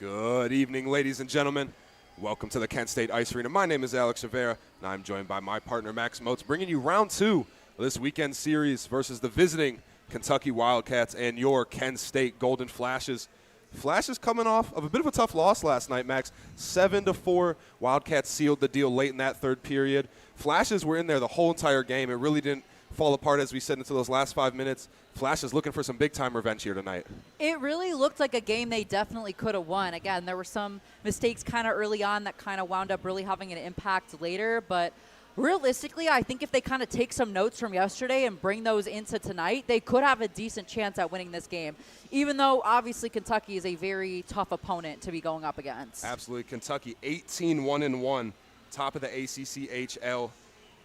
Good evening, ladies and gentlemen. Welcome to the Kent State Ice Arena. My name is Alex Rivera, and I'm joined by my partner, Max Moats, bringing you round two of this weekend series versus the visiting Kentucky Wildcats and your Kent State Golden Flashes. Flashes coming off of a bit of a tough loss last night, Max. 7-4, Wildcats sealed the deal late in that third period. Flashes were in there the whole entire game. It really didn't fall apart, as we said, into those last 5 minutes. Flashes looking for some big-time revenge here tonight. It really looked like a game they definitely could have won. Again, there were some mistakes kind of early on that kind of wound up really having an impact later. But realistically, I think if they kind of take some notes from yesterday and bring those into tonight, they could have a decent chance at winning this game, even though obviously Kentucky is a very tough opponent to be going up against. Absolutely. Kentucky 18-1-1, top of the ACCHL.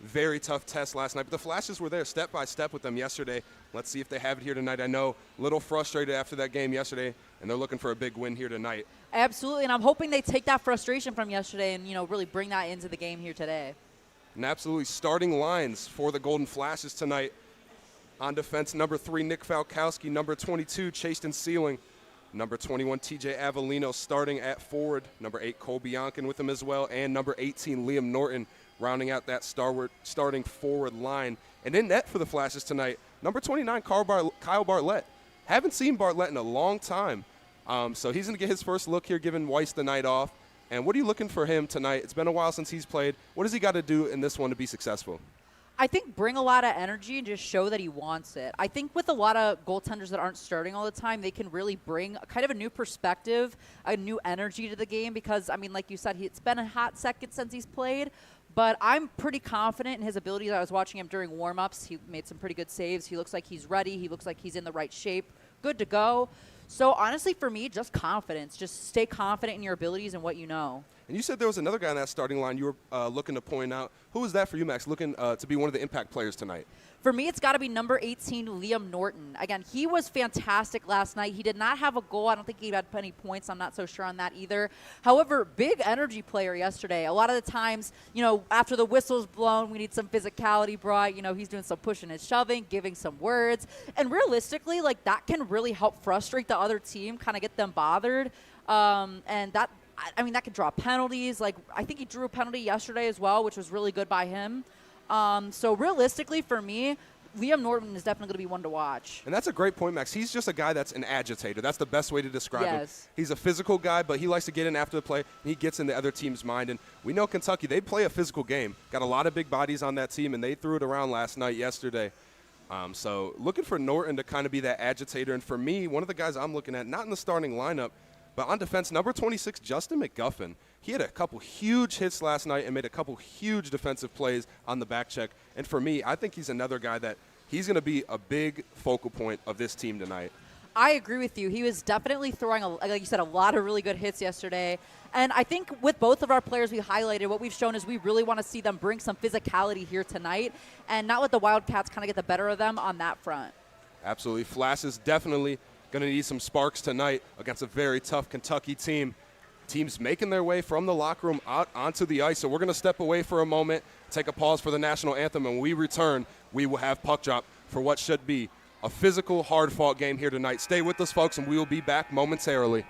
Very tough test last night, but the Flashes were there step by step with them yesterday. Let's see if they have it here tonight. I know a little frustrated after that game yesterday, and they're looking for a big win here tonight. Absolutely, and I'm hoping they take that frustration from yesterday and, really bring that into the game here today. And absolutely starting lines for the Golden Flashes tonight. On defense, number 3, Nick Falkowski. Number 22, Chaston Sealing. Number 21, TJ Avellino starting at forward. Number 8, Cole Biancan with him as well. And number 18, Liam Norton rounding out that starting forward line. And in net for the Flashes tonight, number 29, Kyle Bartlett. Haven't seen Bartlett in a long time. So he's going to get his first look here, giving Weiss the night off. And what are you looking for him tonight? It's been a while since he's played. What has he got to do in this one to be successful? I think bring a lot of energy and just show that he wants it. I think with a lot of goaltenders that aren't starting all the time, they can really bring kind of a new perspective, a new energy to the game because, I mean, like you said, it's been a hot second since he's played. But I'm pretty confident in his abilities. I was watching him during warm-ups. He made some pretty good saves. He looks like he's ready. He looks like he's in the right shape. Good to go. So, honestly, for me, just confidence. Just stay confident in your abilities and what you know. And you said there was another guy in that starting line you were looking to point out. Who was that for you, Max, looking to be one of the impact players tonight? For me, it's got to be number 18, Liam Norton. Again, he was fantastic last night. He did not have a goal. I don't think he had any points. I'm not so sure on that either. However, big energy player yesterday. A lot of the times, after the whistle's blown, we need some physicality brought. He's doing some pushing and shoving, giving some words. And realistically, that can really help frustrate the other team, kind of get them bothered. And that could draw penalties. I think he drew a penalty yesterday as well, which was really good by him. So realistically, for me, Liam Norton is definitely going to be one to watch. And that's a great point, Max. He's just a guy that's an agitator. That's the best way to describe him. Yes. He's a physical guy, but he likes to get in after the play, and he gets in the other team's mind. And we know Kentucky, they play a physical game. Got a lot of big bodies on that team, and they threw it around yesterday. So looking for Norton to kind of be that agitator. And for me, one of the guys I'm looking at, not in the starting lineup, but on defense, number 26, Justin McGuffin. He had a couple huge hits last night and made a couple huge defensive plays on the back check. And for me, I think he's another guy that he's going to be a big focal point of this team tonight. I agree with you. He was definitely throwing, like you said, a lot of really good hits yesterday. And I think with both of our players we highlighted, what we've shown is we really want to see them bring some physicality here tonight and not let the Wildcats kind of get the better of them on that front. Absolutely. Flash is definitely going to need some sparks tonight against a very tough Kentucky team. Teams making their way from the locker room out onto the ice. So we're going to step away for a moment, take a pause for the national anthem, and when we return, we will have puck drop for what should be a physical, hard-fought game here tonight. Stay with us, folks, and we will be back momentarily.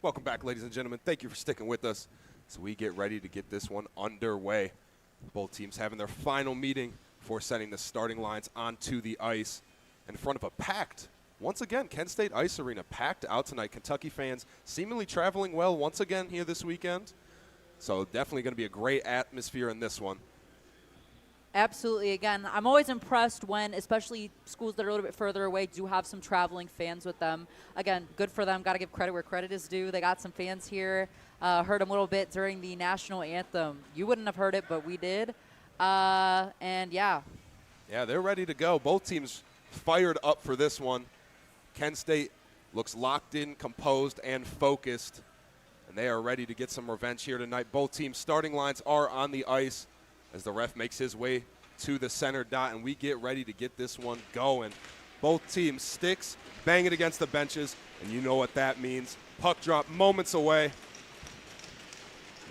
Welcome back, ladies and gentlemen. Thank you for sticking with us as we get ready to get this one underway. Both teams having their final meeting before setting the starting lines onto the ice in front of a packed, once again, Kent State Ice Arena, packed out tonight. Kentucky fans seemingly traveling well once again here this weekend. So definitely going to be a great atmosphere in this one. Absolutely. Again, I'm always impressed when, especially schools that are a little bit further away, do have some traveling fans with them. Again, good for them. Got to give credit where credit is due. They got some fans here. Heard them a little bit during the national anthem. You wouldn't have heard it, but we did. And yeah. Yeah, they're ready to go. Both teams fired up for this one. Kent State looks locked in, composed, and focused. And they are ready to get some revenge here tonight. Both teams' starting lines are on the ice as the ref makes his way to the center dot, and we get ready to get this one going. Both teams sticks, bang it against the benches, and you know what that means. Puck drop moments away. And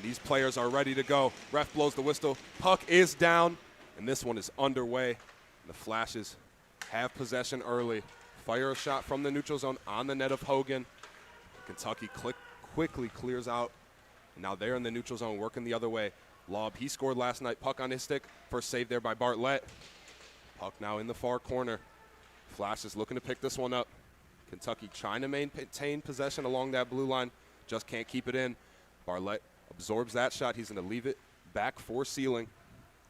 these players are ready to go. Ref blows the whistle. Puck is down, and this one is underway. And the Flashes have possession early. Fire a shot from the neutral zone on the net of Hogan. Kentucky quickly clears out. And now they're in the neutral zone, working the other way. Lob, he scored last night. Puck on his stick. First save there by Bartlett. Puck now in the far corner. Flash is looking to pick this one up. Kentucky trying to maintain possession along that blue line. Just can't keep it in. Bartlett absorbs that shot. He's going to leave it back for Sealing.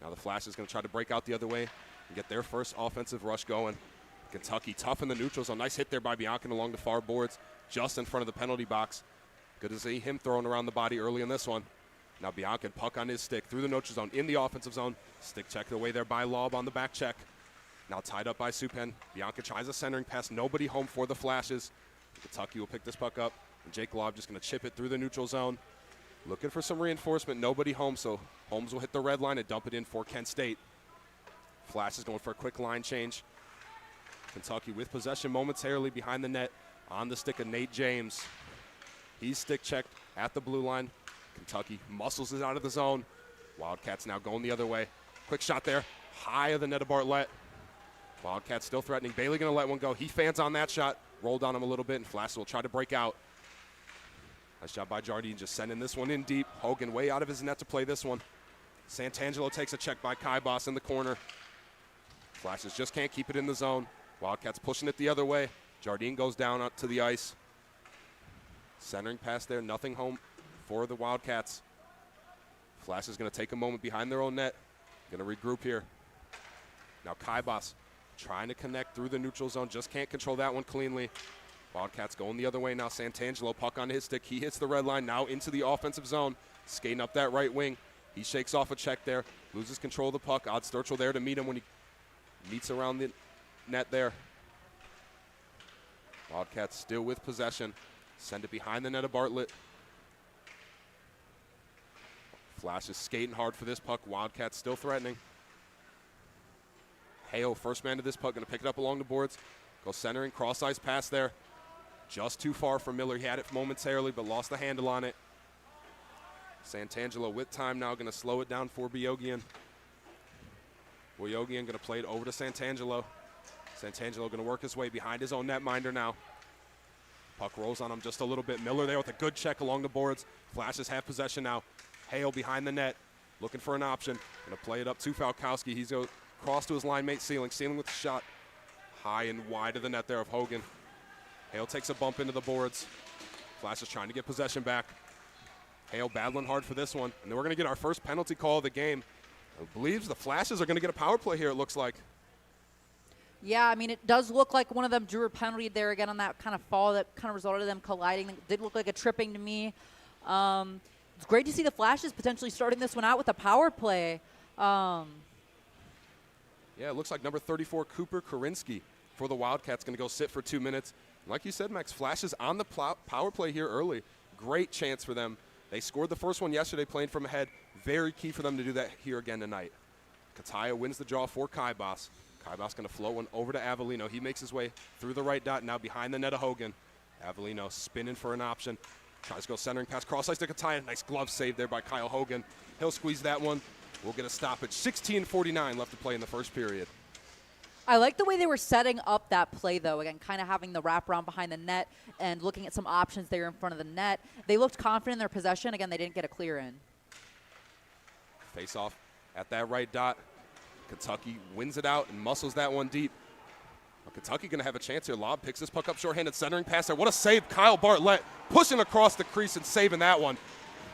Now the Flash is going to try to break out the other way and get their first offensive rush going. Kentucky tough in the neutral zone. Nice hit there by Bianca along the far boards, just in front of the penalty box. Good to see him throwing around the body early in this one. Now Bianca, puck on his stick through the neutral zone in the offensive zone. Stick check away there by Lob on the back check. Now tied up by Supen. Bianca tries a centering pass. Nobody home for the Flashes. Kentucky will pick this puck up. And Jake Lob just going to chip it through the neutral zone. Looking for some reinforcement. Nobody home, so Holmes will hit the red line and dump it in for Kent State. Flash is going for a quick line change. Kentucky with possession momentarily behind the net on the stick of Nate James. He's stick checked at the blue line. Kentucky muscles it out of the zone. Wildcats now going the other way. Quick shot there. High of the net of Bartlett. Wildcats still threatening. Bailey going to let one go. He fans on that shot. Rolled on him a little bit, and Flash will try to break out. Nice job by Jardine just sending this one in deep. Hogan way out of his net to play this one. Santangelo takes a check by Kai Boss in the corner. Flashes just can't keep it in the zone. Wildcats pushing it the other way. Jardine goes down up to the ice. Centering pass there. Nothing home for the Wildcats. Flash is going to take a moment behind their own net. Going to regroup here. Now Kaibas trying to connect through the neutral zone. Just can't control that one cleanly. Wildcats going the other way now. Santangelo, puck on his stick. He hits the red line now into the offensive zone. Skating up that right wing. He shakes off a check there. Loses control of the puck. Odd Sturchill there to meet him when he meets around the net there. Wildcats still with possession. Send it behind the net of Bartlett. Flash is skating hard for this puck. Wildcats still threatening. Hale, first man to this puck, going to pick it up along the boards. Go centering, cross-ice pass there. Just too far from Miller. He had it momentarily, but lost the handle on it. Santangelo with time now, going to slow it down for Biogian. Biogian going to play it over to Santangelo. Santangelo going to work his way behind his own netminder now. Puck rolls on him just a little bit. Miller there with a good check along the boards. Flashes have possession now. Hale behind the net, looking for an option. Going to play it up to Falkowski. He's going to cross to his line mate, Sealing. Sealing with the shot. High and wide of the net there of Hogan. Hale takes a bump into the boards. Flash is trying to get possession back. Hale battling hard for this one. And then we're going to get our first penalty call of the game. I believe the Flashes are going to get a power play here, it looks like. Yeah, I mean, it does look like one of them drew a penalty there again on that kind of fall that kind of resulted in them colliding. It did look like a tripping to me. It's great to see the Flashes potentially starting this one out with a power play. Yeah, it looks like number 34, Cooper Korinsky for the Wildcats, going to go sit for 2 minutes. Like you said, Max, Flashes on the power play here early. Great chance for them. They scored the first one yesterday playing from ahead. Very key for them to do that here again tonight. Kataya wins the draw for Kaibas. Kaibas going to float one over to Avellino. He makes his way through the right dot, now behind the net of Hogan. Avellino spinning for an option. Tries to go centering pass, cross ice to Kataya. Nice glove save there by Kyle Hogan. He'll squeeze that one. We'll get a stoppage. 16:49 left to play in the first period. I like the way they were setting up that play, though. Again, kind of having the wraparound behind the net and looking at some options there in front of the net. They looked confident in their possession. Again, they didn't get a clear in. Face off at that right dot. Kentucky wins it out and muscles that one deep. Well, Kentucky going to have a chance here. Lob picks this puck up shorthanded, centering pass there. What a save. Kyle Bartlett pushing across the crease and saving that one.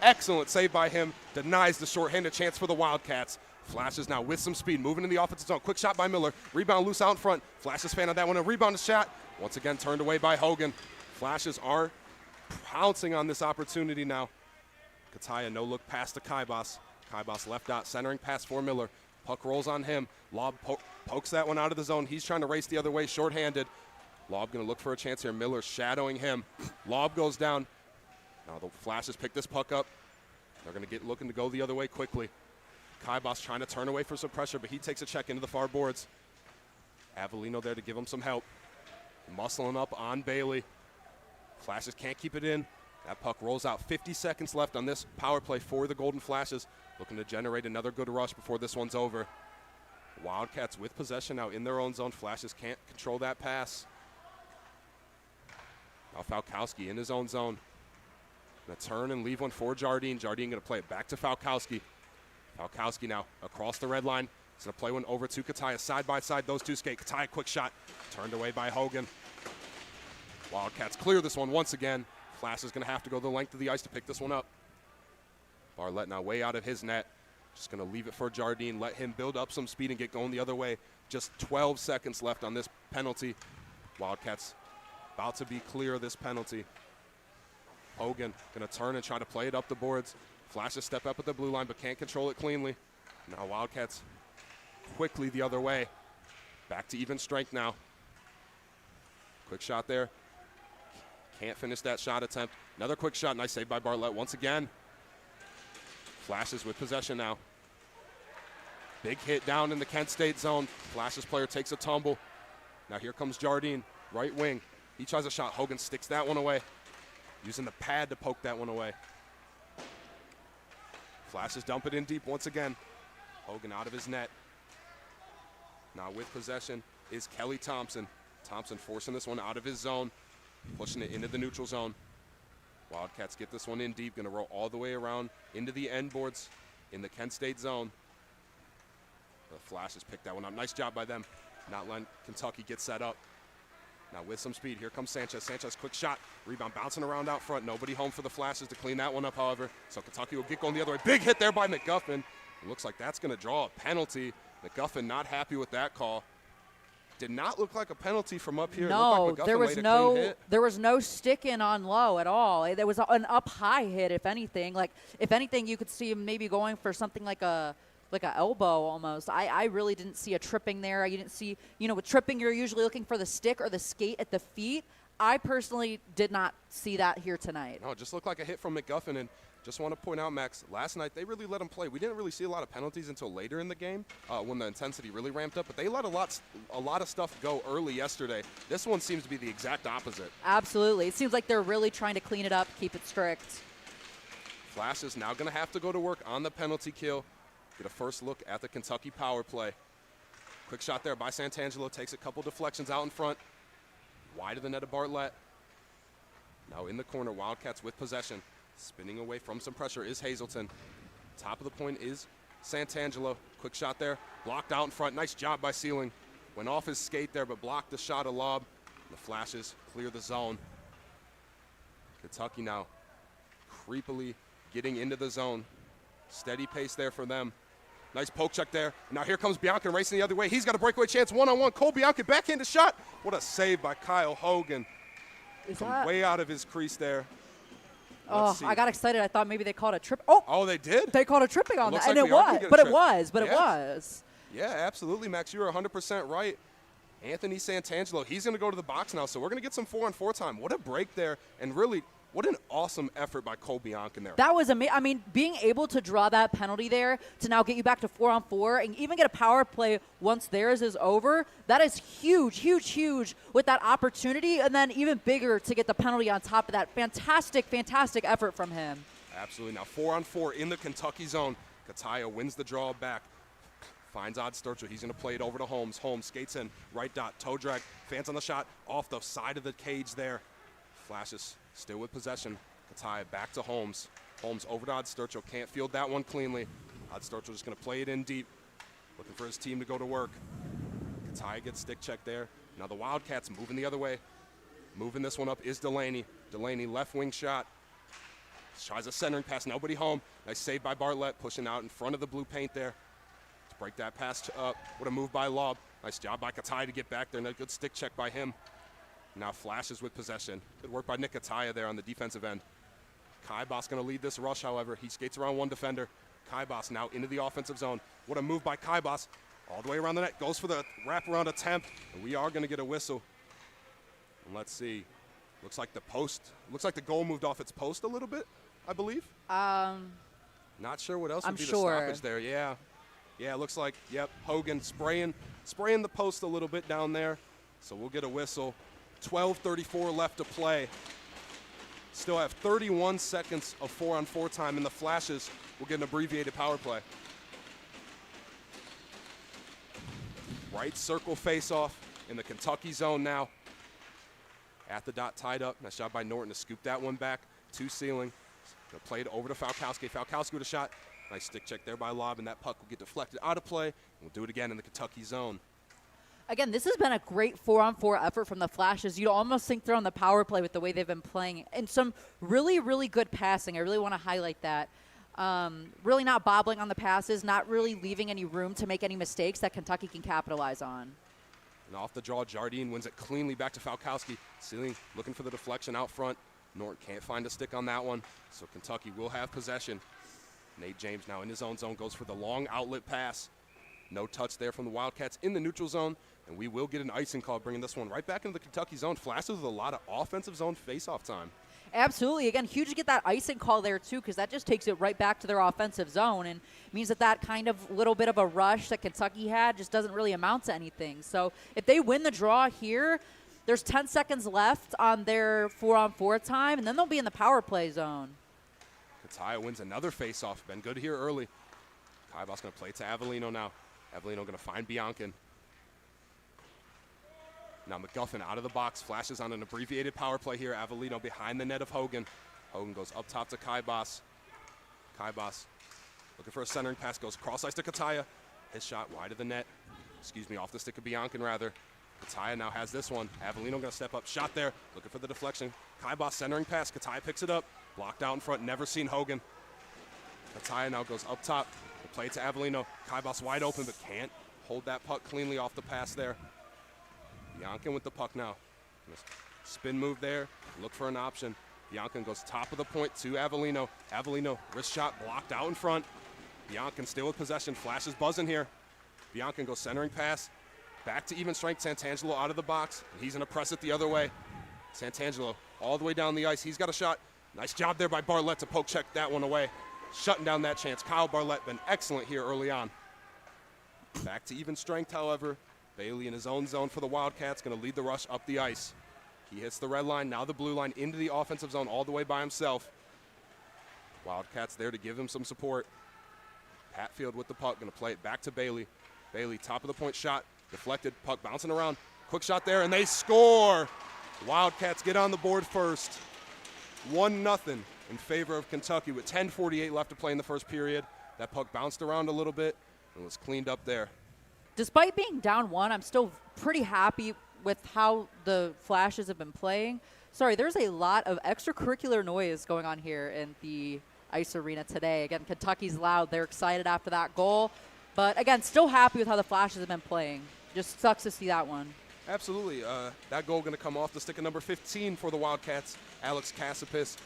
Excellent save by him. Denies the shorthanded chance for the Wildcats. Flashes now with some speed, moving in the offensive zone. Quick shot by Miller. Rebound loose out in front. Flashes fan on that one. A rebound shot. Once again turned away by Hogan. Flashes are pouncing on this opportunity now. Kataya no look pass to Kaibas. Kaibas left dot, centering pass for Miller. Puck rolls on him. Lob pokes that one out of the zone. He's trying to race the other way, shorthanded. Lob going to look for a chance here. Miller shadowing him. Lob goes down. Now the Flashes pick this puck up. They're going to get looking to go the other way quickly. Kaibas trying to turn away for some pressure, but he takes a check into the far boards. Avellino there to give him some help. Muscling up on Bailey. Flashes can't keep it in. That puck rolls out. 50 seconds left on this power play for the Golden Flashes. Looking to generate another good rush before this one's over. Wildcats with possession now in their own zone. Flashes can't control that pass. Now Falkowski in his own zone. Gonna turn and leave one for Jardine. Jardine gonna play it back to Falkowski. Falkowski now across the red line. He's gonna play one over to Kataya. Side by side, those two skate. Kataya, quick shot. Turned away by Hogan. Wildcats clear this one once again. Flash is gonna have to go the length of the ice to pick this one up. Bartlett now way out of his net. Just gonna leave it for Jardine. Let him build up some speed and get going the other way. Just 12 seconds left on this penalty. Wildcats about to be clear of this penalty. Hogan gonna turn and try to play it up the boards. Flashes step up at the blue line, but can't control it cleanly. Now Wildcats quickly the other way. Back to even strength now. Quick shot there. Can't finish that shot attempt. Another quick shot. Nice save by Bartlett once again. Flashes with possession now. Big hit down in the Kent State zone. Flashes player takes a tumble. Now here comes Jardine, right wing. He tries a shot. Hogan sticks that one away. Using the pad to poke that one away. Flashes dump it in deep once again. Hogan out of his net. Now with possession is Kelly Thompson. Thompson forcing this one out of his zone. Pushing it into the neutral zone. Wildcats get this one in deep. Going to roll all the way around into the end boards in the Kent State zone. The Flashes pick that one up. Nice job by them. Not letting Kentucky get set up. Now with some speed, here comes Sanchez. Sanchez, quick shot. Rebound bouncing around out front. Nobody home for the Flashes to clean that one up, however. So Kentucky will get going the other way. Big hit there by McGuffin. It looks like that's going to draw a penalty. McGuffin not happy with that call. Did not look like a penalty from up here. No, like there was no stick in on low at all. There was an up high hit, if anything. Like if anything, you could see him maybe going for something like an elbow almost. I really didn't see a tripping there. You didn't see, with tripping, you're usually looking for the stick or the skate at the feet. I personally did not see that here tonight. No, it just looked like a hit from McGuffin. And just want to point out, Max, last night they really let him play. We didn't really see a lot of penalties until later in the game when the intensity really ramped up. But they let a lot of stuff go early yesterday. This one seems to be the exact opposite. Absolutely. It seems like they're really trying to clean it up, keep it strict. Flash is now going to have to go to work on the penalty kill. Get a first look at the Kentucky power play. Quick shot there by Santangelo. Takes a couple deflections out in front. Wide of the net of Bartlett. Now in the corner, Wildcats with possession. Spinning away from some pressure is Hazelton. Top of the point is Santangelo. Quick shot there. Blocked out in front. Nice job by Sealing. Went off his skate there, but blocked the shot of lob. The Flashes clear the zone. Kentucky now creepily getting into the zone. Steady pace there for them. Nice poke check there. Now here comes Bianca racing the other way. He's got a breakaway chance one-on-one. Cole Bianca backhanded shot. What a save by Kyle Hogan. From way out of his crease there. I got excited. I thought maybe they called a trip. Oh, they did? They called a tripping on that. Like and it was. Yeah, absolutely, Max. You were 100% right. Anthony Santangelo, he's going to go to the box now, so we're going to get some 4-on-4 time. What a break there, and really, what an awesome effort by Cole Bianca there. That was amazing. I mean, being able to draw that penalty there to now get you back to 4-on-4 and even get a power play once theirs is over, that is huge, huge, huge with that opportunity, and then even bigger to get the penalty on top of that. Fantastic, fantastic effort from him. Absolutely. Now 4-on-4 in the Kentucky zone. Kataya wins the draw back. Finds Odd Sturchill. He's going to play it over to Holmes. Holmes skates in. Right dot. Toe drag. Fans on the shot. Off the side of the cage there. Flashes still with possession. Katai back to Holmes. Holmes over to Odd Sturchill. Can't field that one cleanly. Odd Sturchill just going to play it in deep. Looking for his team to go to work. Katai gets stick check there. Now the Wildcats moving the other way. Moving this one up is Delaney. Delaney left wing shot. Tries a centering pass. Nobody home. Nice save by Bartlett. Pushing out in front of the blue paint there. To break that pass up. What a move by Lob. Nice job by Katai to get back there. And a good stick check by him. Now Flashes with possession. Good work by Nick Kataya there on the defensive end. Kaibas going to lead this rush, however. He skates around one defender. Kaibas now into the offensive zone. What a move by Kaibas. All the way around the net. Goes for the wraparound attempt. And we are going to get a whistle. And let's see. Looks like the post. Looks like the goal moved off its post a little bit, I believe. Not sure what else would be the stoppage there. Yeah. Yeah, it looks like, yep, Hogan spraying the post a little bit down there. So we'll get a whistle. 12:34 left to play. Still have 31 seconds of 4-on-4 time, and the Flashes will get an abbreviated power play. Right circle face-off in the Kentucky zone now. At the dot, tied up. Nice job by Norton to scoop that one back to ceiling. Gonna play it over to Falkowski. Falkowski with a shot. Nice stick check there by Lob, and that puck will get deflected out of play. We'll do it again in the Kentucky zone. Again, this has been a great 4-on-4 effort from the Flashes. You'd almost think they're on the power play with the way they've been playing. And some really, really good passing. I really want to highlight that. Really not bobbling on the passes, not really leaving any room to make any mistakes that Kentucky can capitalize on. And off the draw, Jardine wins it cleanly back to Falkowski. Ceiling looking for the deflection out front. Norton can't find a stick on that one, so Kentucky will have possession. Nate James now in his own zone goes for the long outlet pass. No touch there from the Wildcats in the neutral zone, and we will get an icing call, bringing this one right back into the Kentucky zone. Flashes with a lot of offensive zone face-off time. Absolutely. Again, huge to get that icing call there, too, because that just takes it right back to their offensive zone and means that kind of little bit of a rush that Kentucky had just doesn't really amount to anything. So if they win the draw here, there's 10 seconds left on their 4-on-4 time, and then they'll be in the power play zone. Kataya wins another face-off. Been good here early. Kaibas going to play to Avellino now. Avellino going to find Biankin. Now McGuffin out of the box, flashes on an abbreviated power play here. Avellino behind the net of Hogan. Hogan goes up top to Kaibas. Kaibas looking for a centering pass, goes cross-ice to Kataya. His shot wide of the net. Excuse me, off the stick of Biankin rather. Kataya now has this one. Avellino going to step up, shot there, looking for the deflection. Kaibas centering pass, Kataya picks it up. Blocked out in front, never seen Hogan. Kataya now goes up top. The play to Avellino. Kaibas wide open, but can't hold that puck cleanly off the pass there. Biankin with the puck now. Spin move there, look for an option. Biankin goes top of the point to Avellino. Avellino, wrist shot blocked out in front. Biankin still with possession, flashes buzzing here. Biankin goes centering pass. Back to even strength, Santangelo out of the box. And he's gonna press it the other way. Santangelo all the way down the ice. He's got a shot. Nice job there by Bartlett to poke check that one away. Shutting down that chance. Kyle Bartlett been excellent here early on. Back to even strength, however. Bailey in his own zone for the Wildcats, going to lead the rush up the ice. He hits the red line, now the blue line into the offensive zone all the way by himself. Wildcats there to give him some support. Hatfield with the puck, going to play it back to Bailey. Bailey, top of the point shot, deflected, puck bouncing around. Quick shot there, and they score! Wildcats get on the board first. 1-0 in favor of Kentucky with 10:48 left to play in the first period. That puck bounced around a little bit and was cleaned up there. Despite being down 1, I'm still pretty happy with how the Flashes have been playing. Sorry, there's a lot of extracurricular noise going on here in the ice arena today. Again, Kentucky's loud. They're excited after that goal. But, again, still happy with how the Flashes have been playing. Just sucks to see that one. Absolutely. That goal going to come off the stick of number 15 for the Wildcats. Alex Kassipis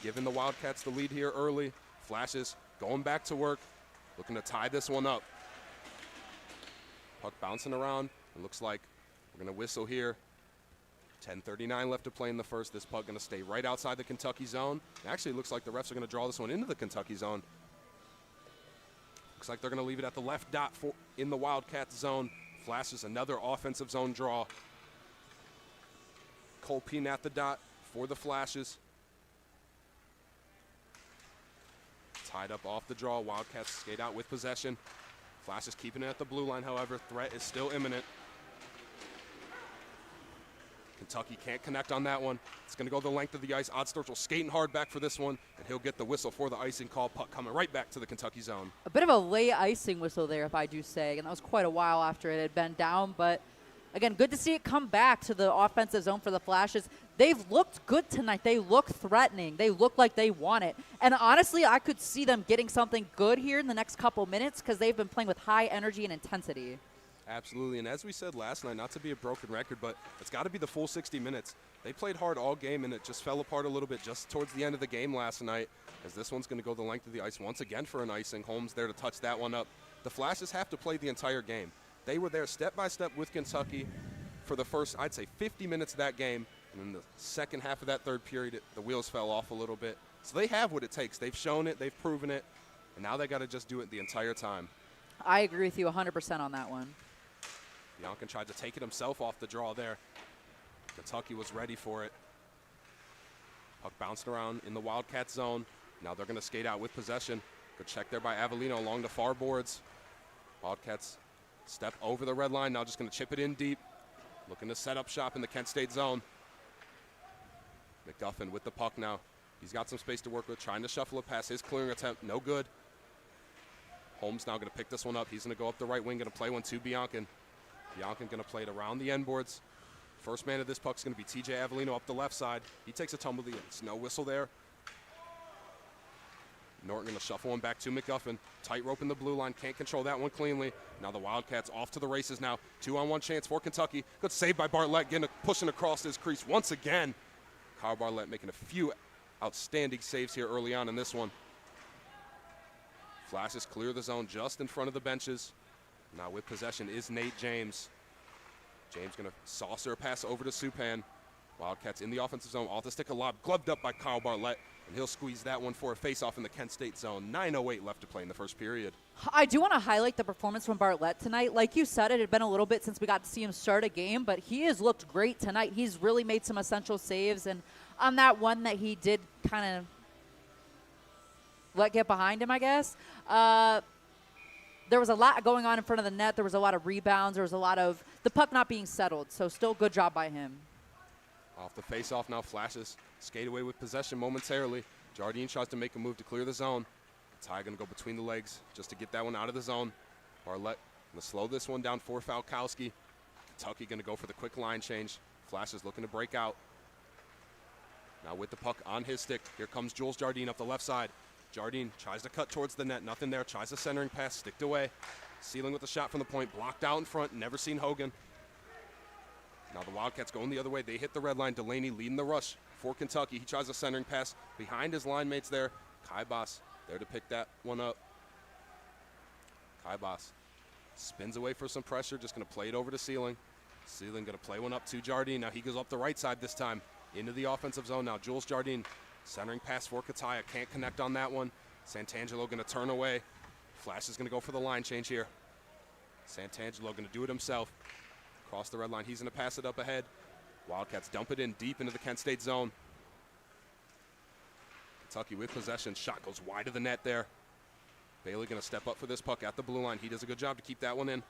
giving the Wildcats the lead here early. Flashes going back to work, looking to tie this one up. Puck bouncing around. It looks like we're going to whistle here. 10:39 left to play in the first. This puck going to stay right outside the Kentucky zone. Actually, it looks like the refs are going to draw this one into the Kentucky zone. Looks like they're going to leave it at the left dot in the Wildcats zone. Flashes another offensive zone draw. Colpeen at the dot for the Flashes. Tied up off the draw. Wildcats skate out with possession. Flash is keeping it at the blue line, however. Threat is still imminent. Kentucky can't connect on that one. It's going to go the length of the ice. Odd Sturgill skating hard back for this one, and he'll get the whistle for the icing call. Puck coming right back to the Kentucky zone. A bit of a late icing whistle there, if I do say, and that was quite a while after it had been down. But, again, good to see it come back to the offensive zone for the Flashes. They've looked good tonight. They look threatening. They look like they want it. And, honestly, I could see them getting something good here in the next couple minutes because they've been playing with high energy and intensity. Absolutely, and as we said last night, not to be a broken record, but it's got to be the full 60 minutes. They played hard all game, and it just fell apart a little bit just towards the end of the game last night, as this one's going to go the length of the ice once again for an icing. Holmes there to touch that one up. The Flashes have to play the entire game. They were there step by step with Kentucky for the first, I'd say, 50 minutes of that game, and in the second half of that third period, the wheels fell off a little bit. So they have what it takes. They've shown it, they've proven it, and now they got to just do it the entire time. I agree with you 100% on that one. Bianca tried to take it himself off the draw there. Kentucky was ready for it. Puck bounced around in the Wildcat zone. Now they're going to skate out with possession. Good check there by Avellino along the far boards. Wildcats step over the red line. Now just going to chip it in deep. Looking to set up shop in the Kent State zone. McGuffin with the puck now. He's got some space to work with, trying to shuffle it past his clearing attempt. No good. Holmes now going to pick this one up. He's going to go up the right wing, going to play one to Biancan. Biancan going to play it around the end boards. First man of this puck is going to be TJ Avellino up the left side. He takes a tumble. It's no whistle there. Norton going to shuffle one back to McGuffin. Tight rope in the blue line. Can't control that one cleanly. Now the Wildcats off to the races now. 2-on-1 chance for Kentucky. Good save by Bartlett, pushing across his crease once again. Kyle Bartlett making a few outstanding saves here early on in this one. Flashes clear the zone just in front of the benches. Now with possession is Nate James. James going to saucer a pass over to Supan. Wildcats in the offensive zone. Off the stick of lob, gloved up by Kyle Bartlett. And he'll squeeze that one for a face-off in the Kent State zone. 9:08 left to play in the first period. I do want to highlight the performance from Bartlett tonight. Like you said, it had been a little bit since we got to see him start a game, but he has looked great tonight. He's really made some essential saves. And on that one that he did kind of let get behind him, I guess, there was a lot going on in front of the net. There was a lot of rebounds. There was a lot of the puck not being settled. So still good job by him. Off the face-off now, Flashes skate away with possession momentarily. Jardine tries to make a move to clear the zone. Ty going to go between the legs just to get that one out of the zone. Bartlett going to slow this one down for Falkowski. Kentucky going to go for the quick line change. Flashes looking to break out. Now with the puck on his stick, here comes Jules Jardine up the left side. Jardine tries to cut towards the net, nothing there. Tries a centering pass, sticked away. Sealing with the shot from the point, blocked out in front, never seen Hogan. Now the Wildcats going the other way. They hit the red line. Delaney leading the rush for Kentucky. He tries a centering pass behind his line mates there. Kaibas there to pick that one up. Kaibas spins away for some pressure, just going to play it over to Sealing. Sealing going to play one up to Jardine. Now he goes up the right side this time into the offensive zone. Now Jules Jardine centering pass for Kataya. Can't connect on that one. Santangelo going to turn away. Flash is going to go for the line change here. Santangelo going to do it himself. Across the red line. He's going to pass it up ahead. Wildcats dump it in deep into the Kent State zone. Kentucky with possession. Shot goes wide of the net there. Bailey going to step up for this puck at the blue line. He does a good job to keep that one in.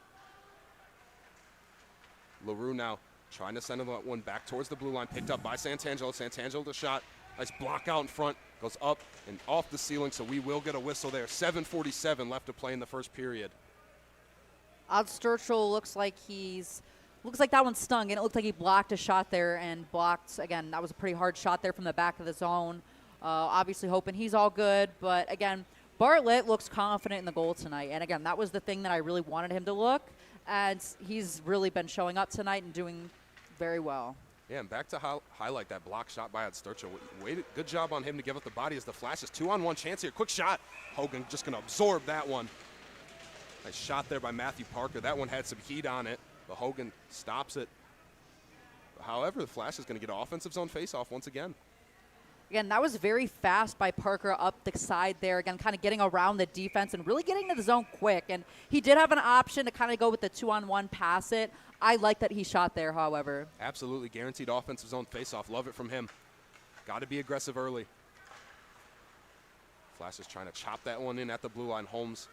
LaRue now trying to send that one back towards the blue line. Picked up by Santangelo. Santangelo the shot. Nice block out in front. Goes up and off the ceiling, so we will get a whistle there. 7:47 left to play in the first period. Odd Sturgill looks like that one stung, and it looked like he blocked a shot there and blocked, again, that was a pretty hard shot there from the back of the zone. Obviously hoping he's all good, but again, Bartlett looks confident in the goal tonight. And again, that was the thing that I really wanted him to look, and he's really been showing up tonight and doing very well. Yeah, and back to highlight that block shot by Odd Sturgill. Good job on him to give up the body as the Flashes 2-on-1 chance here. Quick shot. Hogan just going to absorb that one. Nice shot there by Matthew Parker. That one had some heat on it, but Hogan stops it. However, the Flash is going to get an offensive zone faceoff once again. Again, that was very fast by Parker up the side there. Again, kind of getting around the defense and really getting to the zone quick. And he did have an option to kind of go with the 2-on-1 pass it. I like that he shot there, however. Absolutely. Guaranteed offensive zone faceoff. Love it from him. Got to be aggressive early. Flash is trying to chop that one in at the blue line. Holmes,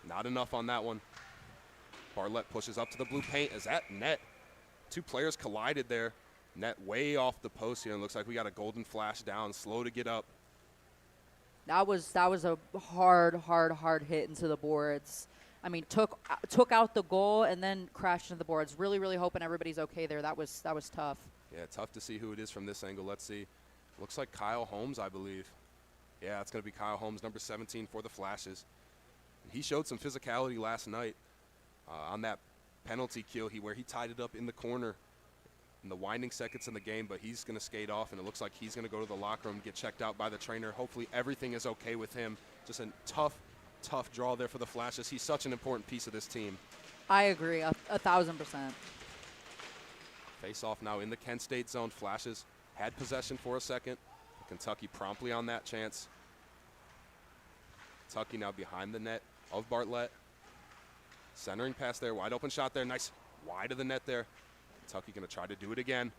not enough on that one. Bartlett pushes up to the blue paint. Is that net? Two players collided there. Net way off the post here, and looks like we got a golden flash down, slow to get up. That was a hard hit into the boards. I mean, took out the goal and then crashed into the boards. Really hoping everybody's okay there. That was tough. Yeah, tough to see who it is from this angle. Let's see. Looks like Kyle Holmes, I believe. Yeah, it's going to be Kyle Holmes, number 17 for the Flashes. He showed some physicality last night on that penalty kill where he tied it up in the corner in the winding seconds in the game, but he's going to skate off, and it looks like he's going to go to the locker room and get checked out by the trainer. Hopefully everything is okay with him. Just a tough draw there for the Flashes. He's such an important piece of this team. I agree, 1,000%. Face off now in the Kent State zone. Flashes had possession for a second. Kentucky promptly on that chance. Kentucky now behind the net of Bartlett. Centering pass there, wide open shot there. Nice wide of the net there. Kentucky going to try to do it again.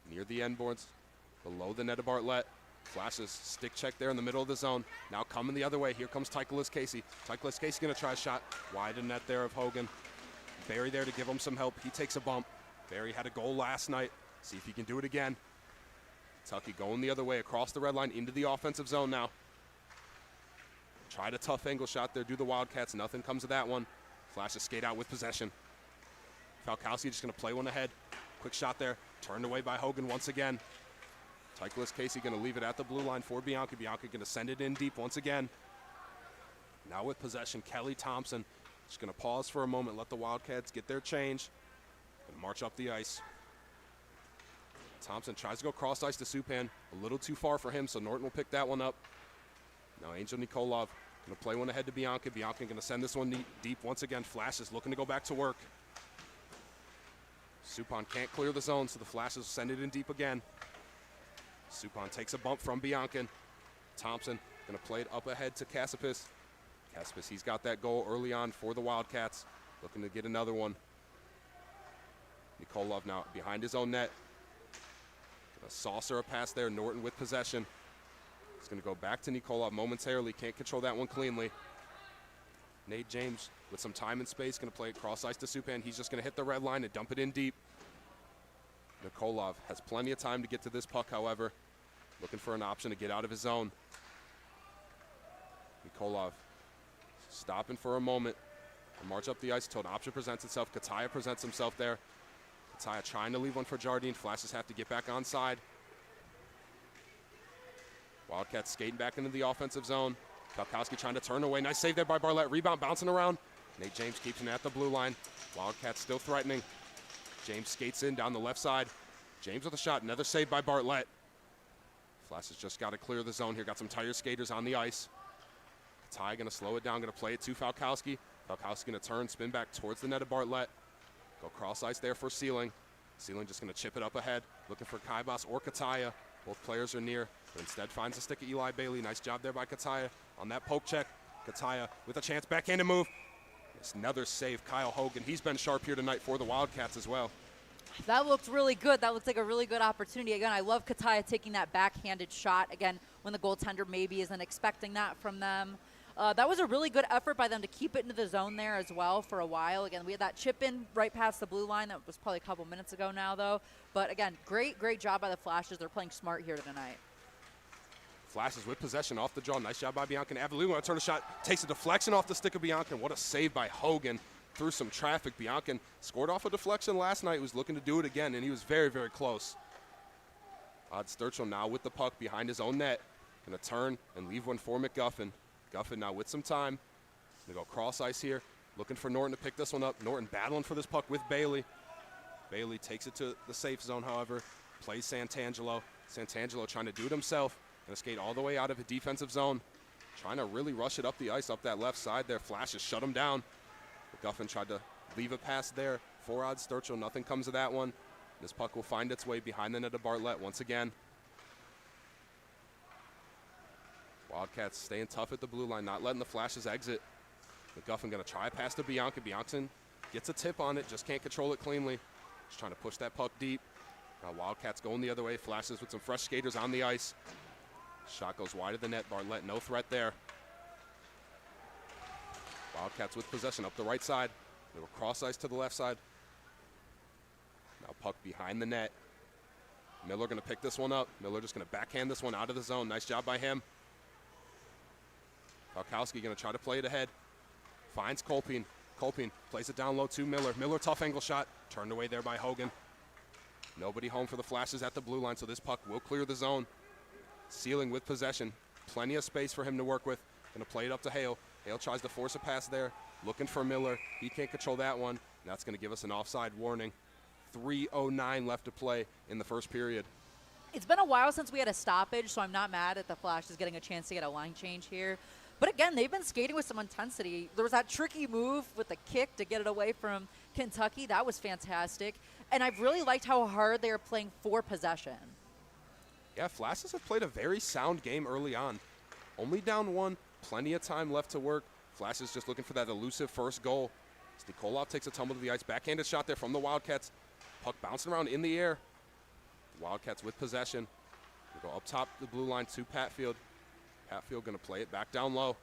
Near the end boards, below the net of Bartlett. Flashes stick check there in the middle of the zone. Now coming the other way. Here comes Tycholas Casey. Tycholas Casey going to try a shot. Wide of net there of Hogan. Barry there to give him some help. He takes a bump. Barry had a goal last night. See if he can do it again. Kentucky going the other way across the red line into the offensive zone now. Tried a tough angle shot there. Do the Wildcats. Nothing comes of that one. Flashes skate out with possession. Falkowski just going to play one ahead. Quick shot there. Turned away by Hogan once again. Tycholas Casey going to leave it at the blue line for Bianchi. Bianchi going to send it in deep once again. Now with possession, Kelly Thompson just going to pause for a moment, let the Wildcats get their change, and march up the ice. Thompson tries to go cross ice to Supan. A little too far for him, so Norton will pick that one up. Now Angel Nikolov going to play one ahead to Bianchi. Bianchi going to send this one deep once again. Flashes looking to go back to work. Supan can't clear the zone, so the Flashes send it in deep again. Supan takes a bump from Bianchi. Thompson going to play it up ahead to Kassipis. Kassipis, he's got that goal early on for the Wildcats. Looking to get another one. Nikolov now behind his own net. Gonna saucer a pass there. Norton with possession. He's going to go back to Nikolov momentarily. Can't control that one cleanly. Nate James with some time and space. Going to play it cross ice to Supan. He's just going to hit the red line and dump it in deep. Nikolov has plenty of time to get to this puck, however. Looking for an option to get out of his zone. Nikolov stopping for a moment. March up the ice until an option presents itself. Kataya presents himself there. Kataya trying to leave one for Jardine. Flashes have to get back onside. Wildcats skating back into the offensive zone. Falkowski trying to turn away. Nice save there by Bartlett. Rebound bouncing around. Nate James keeps him at the blue line. Wildcats still threatening. James skates in down the left side. James with a shot. Another save by Bartlett. Flashes just got to clear the zone here. Got some tired skaters on the ice. Ty going to slow it down. Going to play it to Falkowski. Falkowski going to turn, spin back towards the net of Bartlett. Go cross ice there for Sealing. Sealing just going to chip it up ahead. Looking for Kaibas or Kataya. Both players are near, but instead finds a stick of Eli Bailey. Nice job there by Kataya on that poke check. Kataya with a chance, backhanded move. It's another save, Kyle Hogan. He's been sharp here tonight for the Wildcats as well. That looked really good. That looked like a really good opportunity. Again, I love Kataya taking that backhanded shot. Again, when the goaltender maybe isn't expecting that from them. That was a really good effort by them to keep it into the zone there as well for a while. Again, we had that chip in right past the blue line. That was probably a couple minutes ago now, though. But, again, great job by the Flashes. They're playing smart here tonight. Flashes with possession off the draw. Nice job by Bianchi. Avellino going to turn a shot. Takes a deflection off the stick of Bianchi. What a save by Hogan through some traffic. Bianchi scored off a deflection last night. He was looking to do it again, and he was very close. Odd Sturchill now with the puck behind his own net. Going to turn and leave one for McGuffin. Guffin now with some time. Going to go cross ice here. Looking for Norton to pick this one up. Norton battling for this puck with Bailey. Bailey takes it to the safe zone, however. Plays Santangelo. Santangelo trying to do it himself. Going to skate all the way out of a defensive zone. Trying to really rush it up the ice, up that left side there. Flashes shut him down. Guffin tried to leave a pass there for Odd Sturchill. Nothing comes of that one. This puck will find its way behind the net of Bartlett once again. Wildcats staying tough at the blue line, not letting the Flashes exit. McGuffin going to try a pass to Bianchi. Bianchi gets a tip on it, just can't control it cleanly. Just trying to push that puck deep. Now Wildcats going the other way. Flashes with some fresh skaters on the ice. Shot goes wide of the net. Bartlett, no threat there. Wildcats with possession up the right side. Little cross ice to the left side. Now puck behind the net. Miller going to pick this one up. Miller just going to backhand this one out of the zone. Nice job by him. Falkowski going to try to play it ahead. Finds Kolpin. Kolpin plays it down low to Miller. Miller, tough angle shot. Turned away there by Hogan. Nobody home for the Flashes at the blue line, so this puck will clear the zone. Sealing with possession. Plenty of space for him to work with. Going to play it up to Hale. Hale tries to force a pass there. Looking for Miller. He can't control that one. And that's going to give us an offside warning. 3:09 left to play in the first period. It's been a while since we had a stoppage, so I'm not mad at the Flashes getting a chance to get a line change here. But again, they've been skating with some intensity. There was that tricky move with the kick to get it away from Kentucky. That was fantastic. And I've really liked how hard they are playing for possession. Yeah, Flashes have played a very sound game early on. Only down one, plenty of time left to work. Flashes just looking for that elusive first goal. Nikolov takes a tumble to the ice. Backhanded shot there from the Wildcats. Puck bouncing around in the air. The Wildcats with possession. We go up top the blue line to Patfield. Patfield going to play it back down low.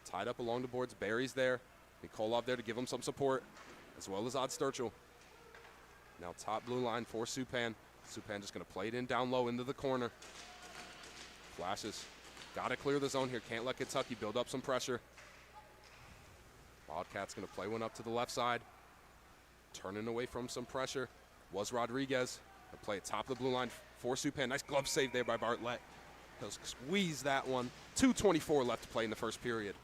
Tied up along the boards. Barry's there. Nikolov there to give him some support, as well as Odd Sturchel. Now top blue line for Supan. Supan just going to play it in down low into the corner. Flashes. Got to clear the zone here. Can't let Kentucky build up some pressure. Wildcats going to play one up to the left side. Turning away from some pressure was Rodriguez. Gonna play it top of the blue line for Supan. Nice glove save there by Bartlett. He'll squeeze that one. 2:24 left to play in the first period.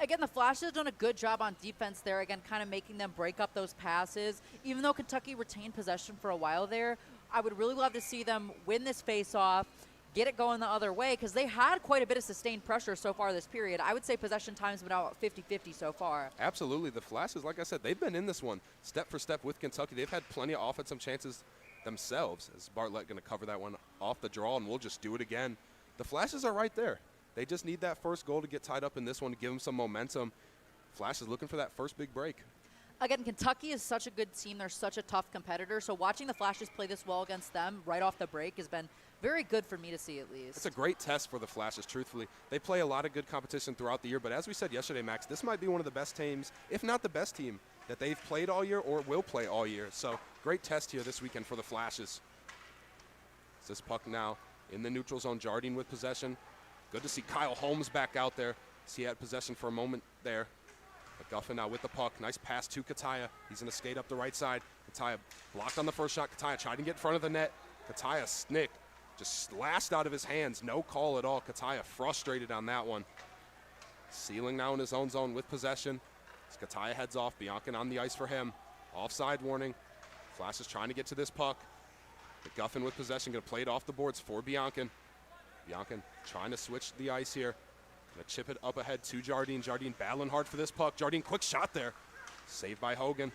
Again, the Flashes have done a good job on defense there, again, kind of making them break up those passes. Even though Kentucky retained possession for a while there, I would really love to see them win this face-off, get it going the other way, because they had quite a bit of sustained pressure so far this period. I would say possession time's been about 50-50 so far. Absolutely. The Flashes, like I said, they've been in this one step for step with Kentucky. They've had plenty of offensive chances themselves. As Bartlett going to cover that one off the draw, and we'll just do it again. The Flashes are right there. They just need that first goal to get tied up in this one to give them some momentum. Flashes looking for that first big break. Again, Kentucky is such a good team. They're such a tough competitor. So watching the Flashes play this well against them right off the break has been very good for me to see, at least. It's a great test for the Flashes, truthfully. They play a lot of good competition throughout the year, but as we said yesterday, Max, this might be one of the best teams, if not the best team, that they've played all year or will play all year. So great test here this weekend for the Flashes. It's this puck now in the neutral zone. Jardine with possession. Good to see Kyle Holmes back out there. He had possession for a moment there. McGuffin now with the puck. Nice pass to Kataya. He's going to skate up the right side. Kataya blocked on the first shot. Kataya tried to get in front of the net. Kataya snick just slashed out of his hands. No call at all. Kataya frustrated on that one. Sealing now in his own zone with possession. As Kataya heads off. Biancan on the ice for him. Offside warning. Flash is trying to get to this puck. McGuffin with possession. Going to play it off the boards for Biancan. Biancan trying to switch the ice here. Going to chip it up ahead to Jardine. Jardine battling hard for this puck. Jardine, quick shot there. Saved by Hogan.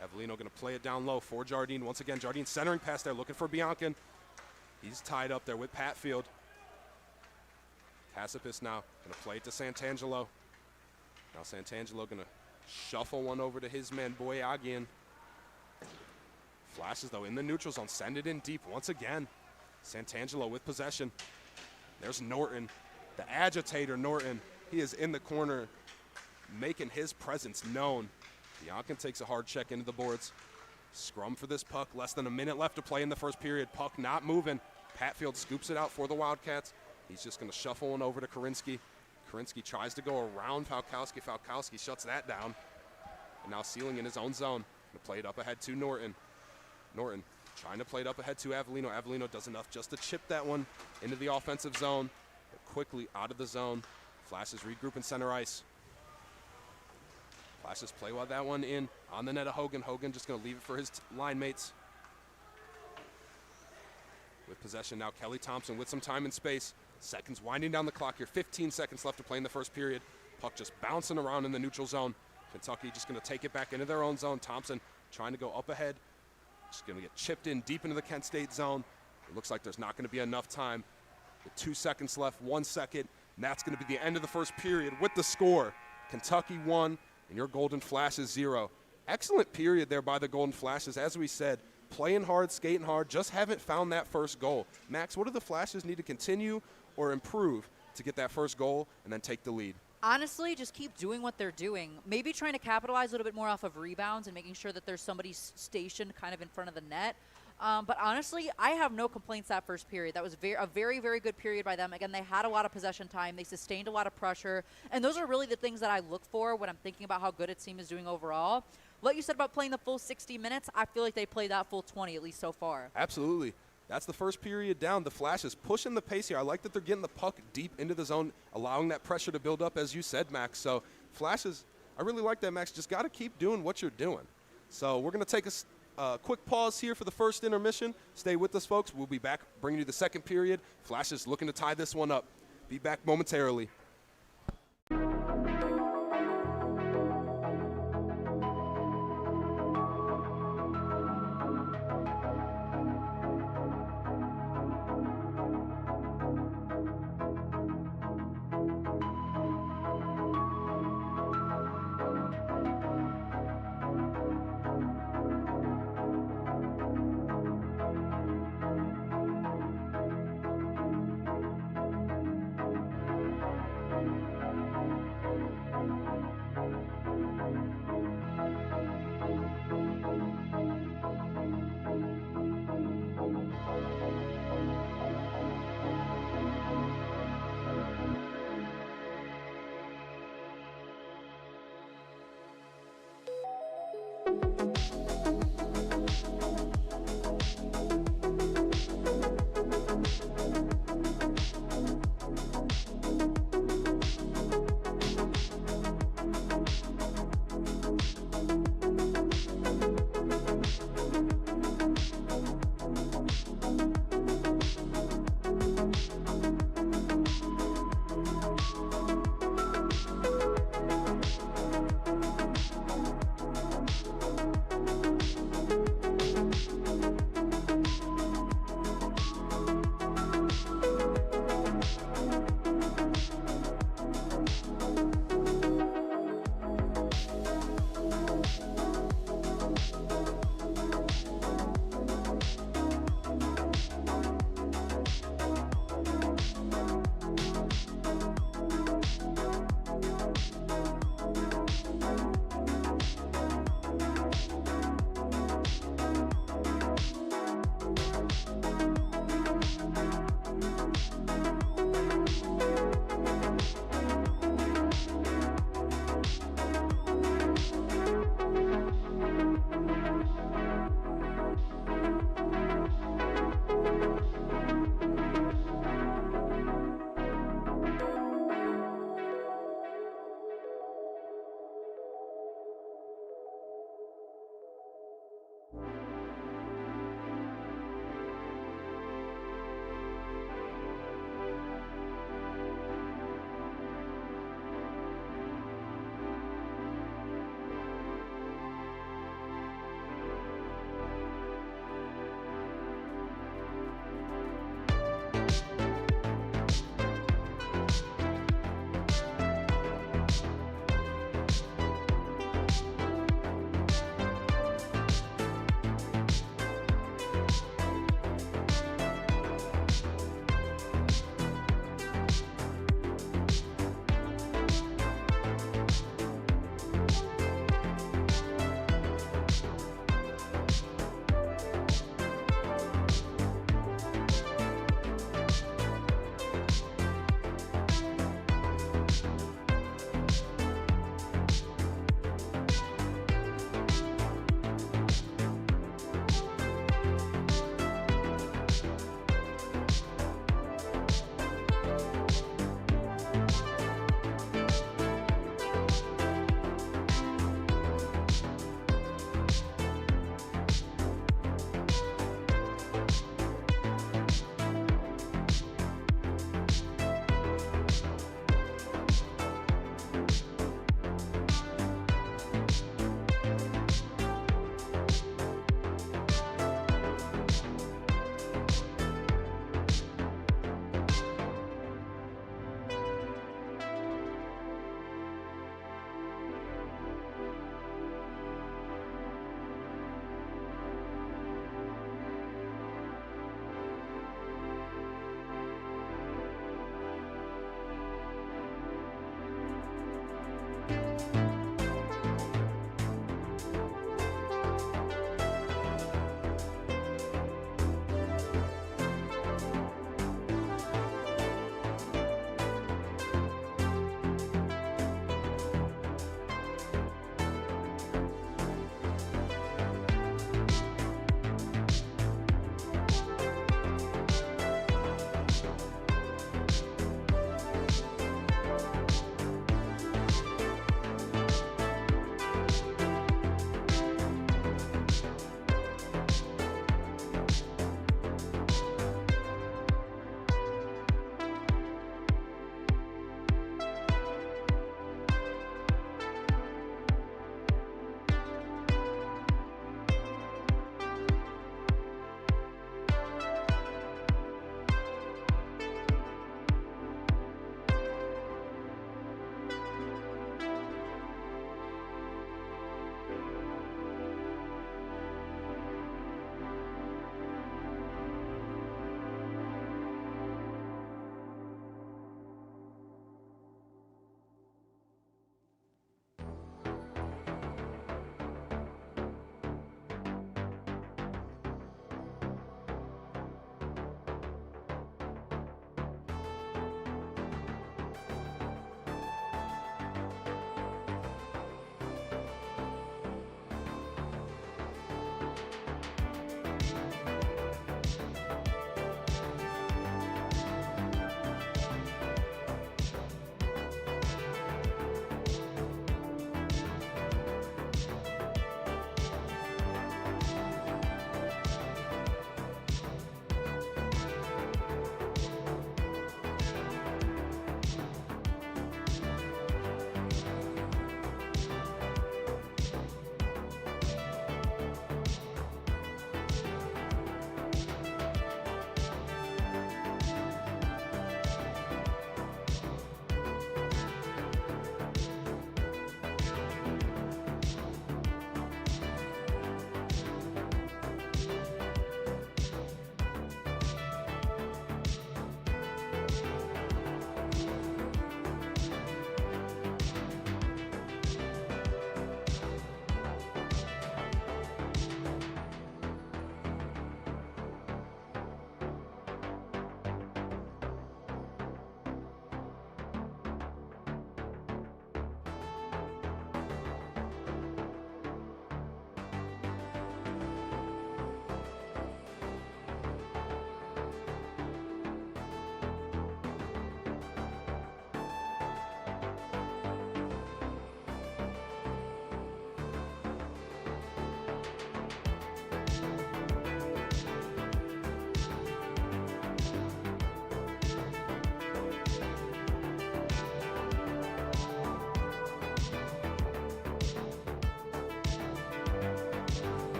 Avellino going to play it down low for Jardine. Once again, Jardine centering pass there, looking for Biancan. He's tied up there with Patfield. Tassipus now going to play it to Santangelo. Now Santangelo going to shuffle one over to his man, Boyagian. Flashes, though, in the neutral zone. Send it in deep once again. Santangelo with possession. There's Norton, the agitator Norton. He is in the corner, making his presence known. Biancan takes a hard check into the boards. Scrum for this puck. Less than a minute left to play in the first period. Puck not moving. Patfield scoops it out for the Wildcats. He's just going to shuffle one over to Karinsky. Karinsky tries to go around Falkowski. Falkowski shuts that down. And now Sealing in his own zone. Going to play it up ahead to Norton. Norton trying to play it up ahead to Avellino. Avellino does enough just to chip that one into the offensive zone. But quickly out of the zone. Flashes regroup in center ice. Flashes play while that one in on the net of Hogan. Hogan just going to leave it for his line mates. With possession now, Kelly Thompson with some time and space. Seconds winding down the clock here. 15 seconds left to play in the first period. Puck just bouncing around in the neutral zone. Kentucky just going to take it back into their own zone. Thompson trying to go up ahead. Just going to get chipped in deep into the Kent State zone. It looks like there's not going to be enough time. With 2 seconds left, 1 second, and that's going to be the end of the first period with the score. Kentucky 1, and your Golden Flashes 0. Excellent period there by the Golden Flashes. As we said, playing hard, skating hard, just haven't found that first goal. Max, what do the Flashes need to continue or improve to get that first goal and then take the lead? Honestly, just keep doing what they're doing. Maybe trying to capitalize a little bit more off of rebounds and making sure that there's somebody stationed kind of in front of the net. But honestly, I have no complaints that first period. That was a very, very good period by them. Again, they had a lot of possession time. They sustained a lot of pressure. And those are really the things that I look for when I'm thinking about how good a team is doing overall. What you said about playing the full 60 minutes, I feel like they played that full 20, at least so far. Absolutely. That's the first period down. The Flash is pushing the pace here. I like that they're getting the puck deep into the zone, allowing that pressure to build up, as you said, Max. So Flash is, I really like that, Max. Just got to keep doing what you're doing. So we're going to take a quick pause here for the first intermission. Stay with us, folks. We'll be back bringing you the second period. Flash is looking to tie this one up. Be back momentarily.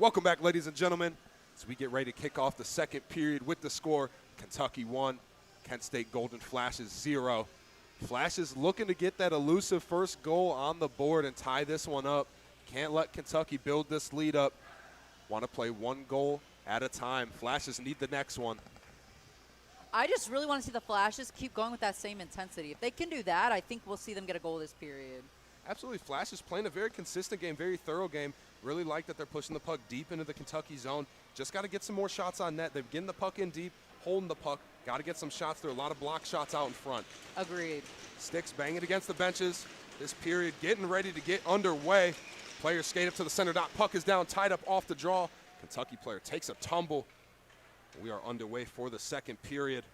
Welcome back, ladies and gentlemen, as we get ready to kick off the second period with the score. Kentucky 1, Kent State Golden Flashes 0. Flashes looking to get that elusive first goal on the board and tie this one up. Can't let Kentucky build this lead up. Want to play one goal at a time. Flashes need the next one. I just really want to see the Flashes keep going with that same intensity. If they can do that, I think we'll see them get a goal this period. Absolutely. Flashes playing a very consistent game, very thorough game. Really like that they're pushing the puck deep into the Kentucky zone. Just got to get some more shots on net. They're getting the puck in deep, holding the puck. Got to get some shots. There are a lot of block shots out in front. Agreed. Sticks banging against the benches. This period getting ready to get underway. Players skate up to the center dot. Puck is down, tied up off the draw. Kentucky player takes a tumble. We are underway for the second period.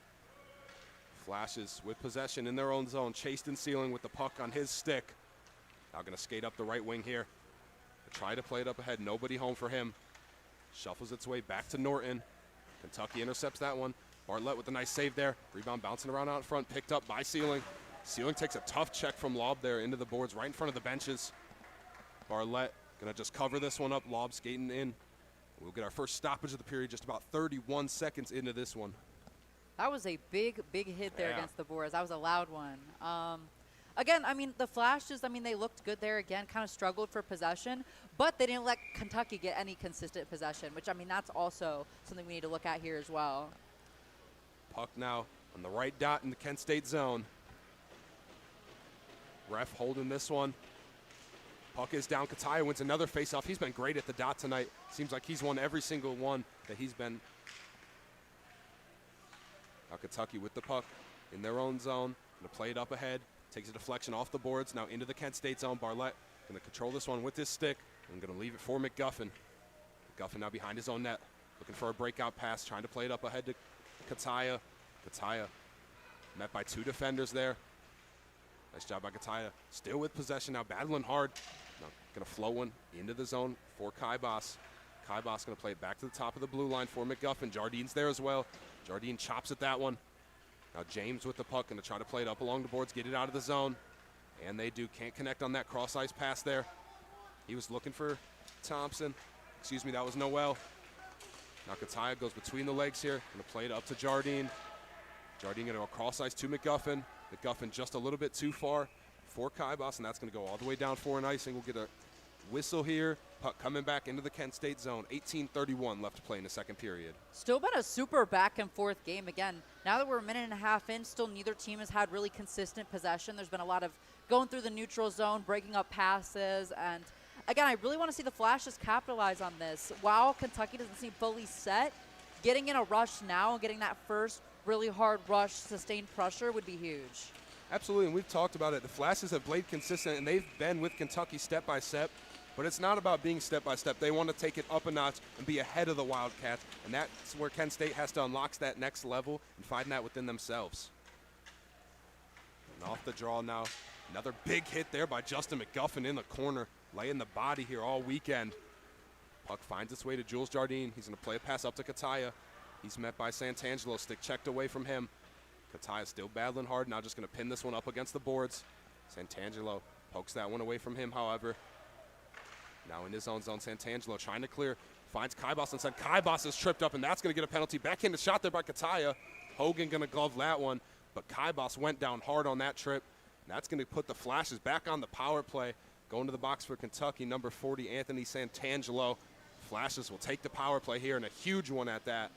Flashes with possession in their own zone. Chaston Sealing with the puck on his stick. Now going to skate up the right wing here. Try to play it up ahead. Nobody home for him. Shuffles its way back to Norton. Kentucky intercepts that one. Bartlett with a nice save there. Rebound bouncing around out front. Picked up by Sealing. Sealing takes a tough check from Lob there into the boards right in front of the benches. Bartlett going to just cover this one up. Lob skating in. We'll get our first stoppage of the period just about 31 seconds into this one. That was a big, big hit there against the boards. That was a loud one. Again, I mean, the Flashes, I mean, they looked good there again, kind of struggled for possession, but they didn't let Kentucky get any consistent possession, which, I mean, that's also something we need to look at here as well. Puck now on the right dot in the Kent State zone. Ref holding this one. Puck is down. Kataya wins another faceoff. He's been great at the dot tonight. Seems like he's won every single one that he's been. Now Kentucky with the puck in their own zone. Going to play it up ahead. Takes a deflection off the boards. Now into the Kent State zone. Bartlett going to control this one with his stick. And going to leave it for McGuffin. McGuffin now behind his own net. Looking for a breakout pass. Trying to play it up ahead to Kataya. Kataya met by two defenders there. Nice job by Kataya. Still with possession now. Battling hard. Now going to flow one into the zone for Kaibas. Kaibas going to play it back to the top of the blue line for McGuffin. Jardine's there as well. Jardine chops at that one. Now James with the puck, going to try to play it up along the boards, get it out of the zone. And they do. Can't connect on that cross-ice pass there. He was looking for Thompson. Excuse me, that was Noel. Now Kataya goes between the legs here. Going to play it up to Jardine. Jardine going to go cross-ice to McGuffin. McGuffin just a little bit too far for Kaibas, and that's going to go all the way down for an icing. We'll get a whistle here. Puck coming back into the Kent State zone. 18:31 left to play in the second period. Still been a super back and forth game. Again, now that we're a minute and a half in, still neither team has had really consistent possession. There's been a lot of going through the neutral zone, breaking up passes, and again, I really want to see the Flashes capitalize on this. While Kentucky doesn't seem fully set, getting in a rush now and getting that first really hard rush, sustained pressure would be huge. Absolutely, and we've talked about it. The Flashes have played consistent, and they've been with Kentucky step by step. But it's not about being step by step. They want to take it up a notch and be ahead of the Wildcats, and that's where Kent State has to unlock that next level and find that within themselves. And off the draw now, another big hit there by Justin McGuffin in the corner, laying the body here all weekend. Puck finds its way to Jules Jardine. He's going to play a pass up to Kataya. He's met by Santangelo, stick checked away from him. Kataya still battling hard, now just going to pin this one up against the boards. Santangelo pokes that one away from him, however. Now in his own zone, Santangelo trying to clear, finds Kaibas inside. Kaibas is tripped up, and that's going to get a penalty. Backhanded shot there by Kataya. Hogan going to glove that one, but Kaibas went down hard on that trip. And that's going to put the Flashes back on the power play. Going to the box for Kentucky, number 40, Anthony Santangelo. Flashes will take the power play here, and a huge one at that.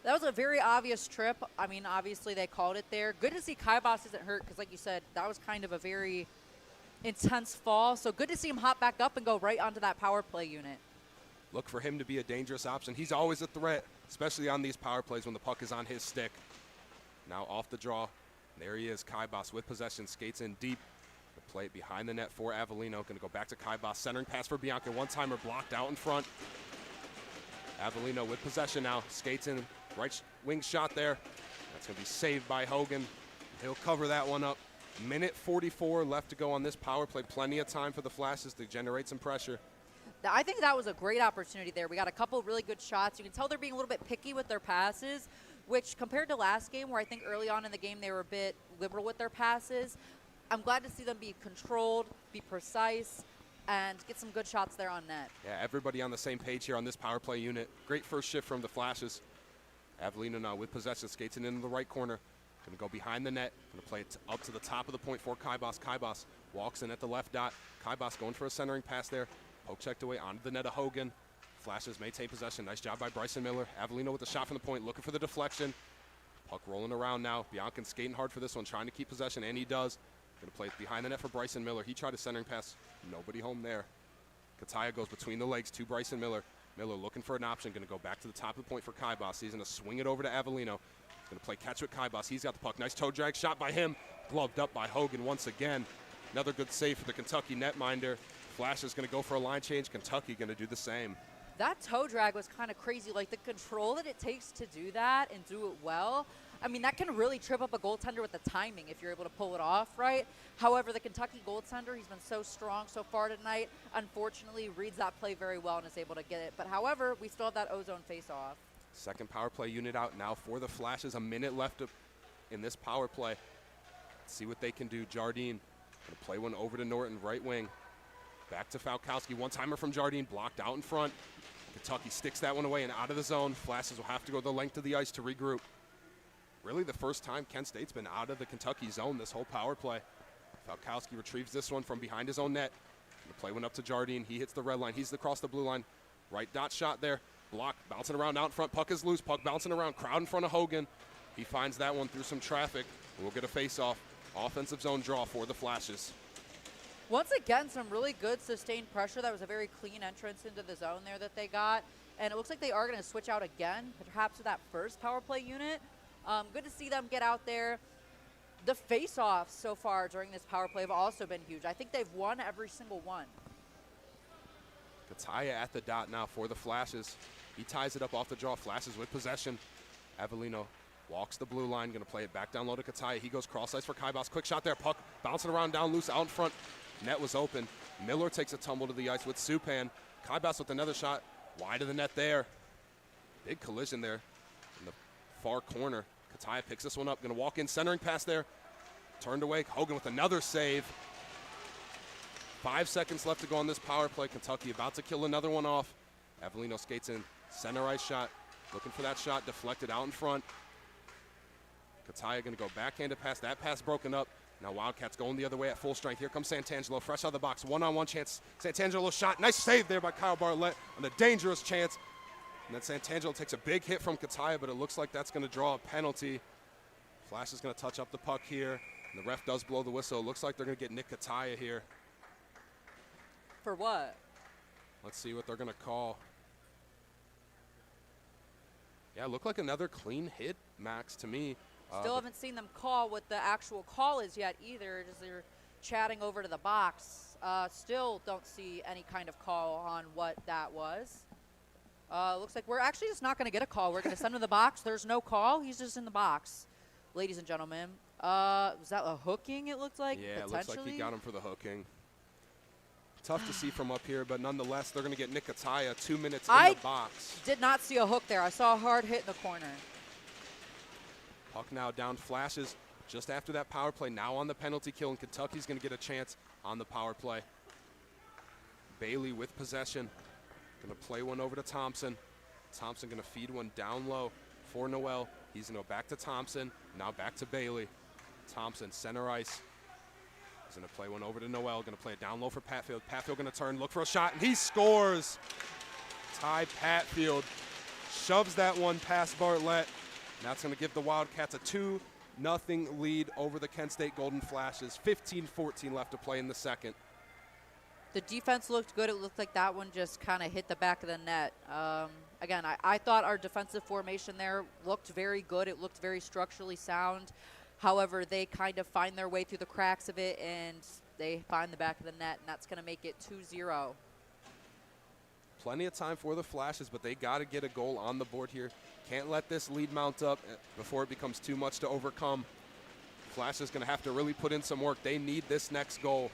That was a very obvious trip. I mean, obviously they called it there. Good to see Kaibas isn't hurt because, like you said, that was kind of a very intense fall. So good to see him hop back up and go right onto that power play unit. Look for him to be a dangerous option. He's always a threat, especially on these power plays when the puck is on his stick. Now off the draw. There he is, Kaibas with possession, skates in deep. The play behind the net for Avellino. Going to go back to Kaibas. Centering pass for Bianca. One-timer blocked out in front. Avellino with possession now. Skates in. Right wing shot there. That's going to be saved by Hogan. He'll cover that one up. Minute 44 left to go on this power play. Plenty of time for the Flashes to generate some pressure. I think that was a great opportunity there. We got a couple of really good shots. You can tell they're being a little bit picky with their passes, which compared to last game where I think early on in the game they were a bit liberal with their passes, I'm glad to see them be controlled, be precise. and get some good shots there on net. Yeah, everybody on the same page here on this power play unit. Great first shift from the Flashes. Avellino now with possession, skates it into the right corner. Going to go behind the net. Going to play it up to the top of the point for Kaibas. Kaibas walks in at the left dot. Kaibas going for a centering pass there. Poke checked away onto the net of Hogan. Flashes maintain possession. Nice job by Bryson Miller. Avellino with the shot from the point, looking for the deflection. Puck rolling around now. Biancan skating hard for this one, trying to keep possession, and he does. Going to play it behind the net for Bryson Miller. He tried a centering pass. Nobody home there. Kataya goes between the legs to Bryson Miller. Miller looking for an option. Going to go back to the top of the point for Kaibas. He's going to swing it over to Avellino. Going to play catch with Kaibas. He's got the puck. Nice toe drag shot by him. Gloved up by Hogan once again. Another good save for the Kentucky netminder. Flash is going to go for a line change. Kentucky going to do the same. That toe drag was kind of crazy. Like, the control that it takes to do that and do it well, I mean, that can really trip up a goaltender with the timing if you're able to pull it off, right? However, the Kentucky goaltender, he's been so strong so far tonight, unfortunately reads that play very well and is able to get it. But however, we still have that ozone face-off. Second power play unit out now for the Flashes. A minute left in this power play. Let's see what they can do. Jardine going to play one over to Norton, right wing. Back to Falkowski. One-timer from Jardine, blocked out in front. Kentucky sticks that one away and out of the zone. Flashes will have to go the length of the ice to regroup. Really the first time Kent State's been out of the Kentucky zone this whole power play. Falkowski retrieves this one from behind his own net. The play went up to Jardine. He hits the red line. He's across the blue line. Right dot shot there. Block, bouncing around out in front. Puck is loose. Puck bouncing around. Crowd in front of Hogan. He finds that one through some traffic. We'll get a face-off. Offensive zone draw for the Flashes. Once again, some really good sustained pressure. That was a very clean entrance into the zone there that they got. And it looks like they are going to switch out again, perhaps to that first power play unit. Good to see them get out there. The face-offs so far during this power play have also been huge. I think they've won every single one. Kataya at the dot now for the Flashes. He ties it up off the draw. Flashes with possession. Avellino walks the blue line. Going to play it back down low to Kataya. He goes cross ice for Kaibas. Quick shot there. Puck bouncing around down loose out in front. Net was open. Miller takes a tumble to the ice with Supan. Kaibas with another shot. Wide of the net there. Big collision there in the far corner. Kataya picks this one up. Going to walk in. Centering pass there. Turned away. Hogan with another save. 5 seconds left to go on this power play. Kentucky about to kill another one off. Avellino skates in. Center ice shot. Looking for that shot. Deflected out in front. Kataya going to go backhanded pass. That pass broken up. Now Wildcats going the other way at full strength. Here comes Santangelo, fresh out of the box. One-on-one chance. Santangelo shot. Nice save there by Kyle Bartlett on a dangerous chance. And then Santangelo takes a big hit from Kataya, but it looks like that's going to draw a penalty. Flash is going to touch up the puck here. And the ref does blow the whistle. It looks like they're going to get Nick Kataya here. For what? Let's see what they're going to call. Yeah, it looked like another clean hit, Max, to me. Still haven't seen them call what the actual call is yet either, as they're chatting over to the box. Still don't see any kind of call on what that was. Looks like we're actually just not going to get a call. We're going to send him to the box. There's no call. He's just in the box, ladies and gentlemen. Was that a hooking, it looked like? Yeah, it looks like he got him for the hooking. Tough to see from up here, but nonetheless, they're going to get Nick Kataya 2 minutes in the box. Did not see a hook there. I saw a hard hit in the corner. Puck now down. Flashes just after that power play. Now on the penalty kill, and Kentucky's going to get a chance on the power play. Bailey with possession. Going to play one over to Thompson. Thompson going to feed one down low for Noel. He's going to go back to Thompson. Now back to Bailey. Thompson, center ice. He's going to play one over to Noel. Going to play it down low for Patfield. Patfield going to turn, look for a shot, and he scores. Ty Patfield shoves that one past Bartlett. And that's going to give the Wildcats a 2-0 lead over the Kent State Golden Flashes. 15-14 left to play in the second. The defense looked good. It looked like that one just kind of hit the back of the net. Again, I thought our defensive formation there looked very good. It looked very structurally sound. However, they kind of find their way through the cracks of it, and they find the back of the net, and that's going to make it 2-0. Plenty of time for the Flashes, but they got to get a goal on the board here. Can't let this lead mount up before it becomes too much to overcome. Flash is going to have to really put in some work. They need this next goal.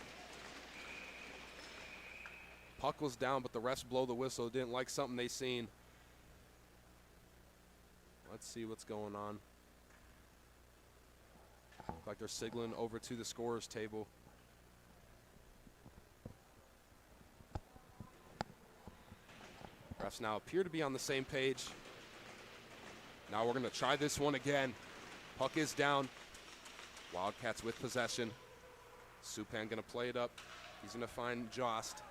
Puck was down, but the refs blow the whistle. Didn't like something they seen. Let's see what's going on. Look like they're signaling over to the scorer's table. Refs now appear to be on the same page. Now we're going to try this one again. Puck is down. Wildcats with possession. Supan going to play it up. He's going to find Jost.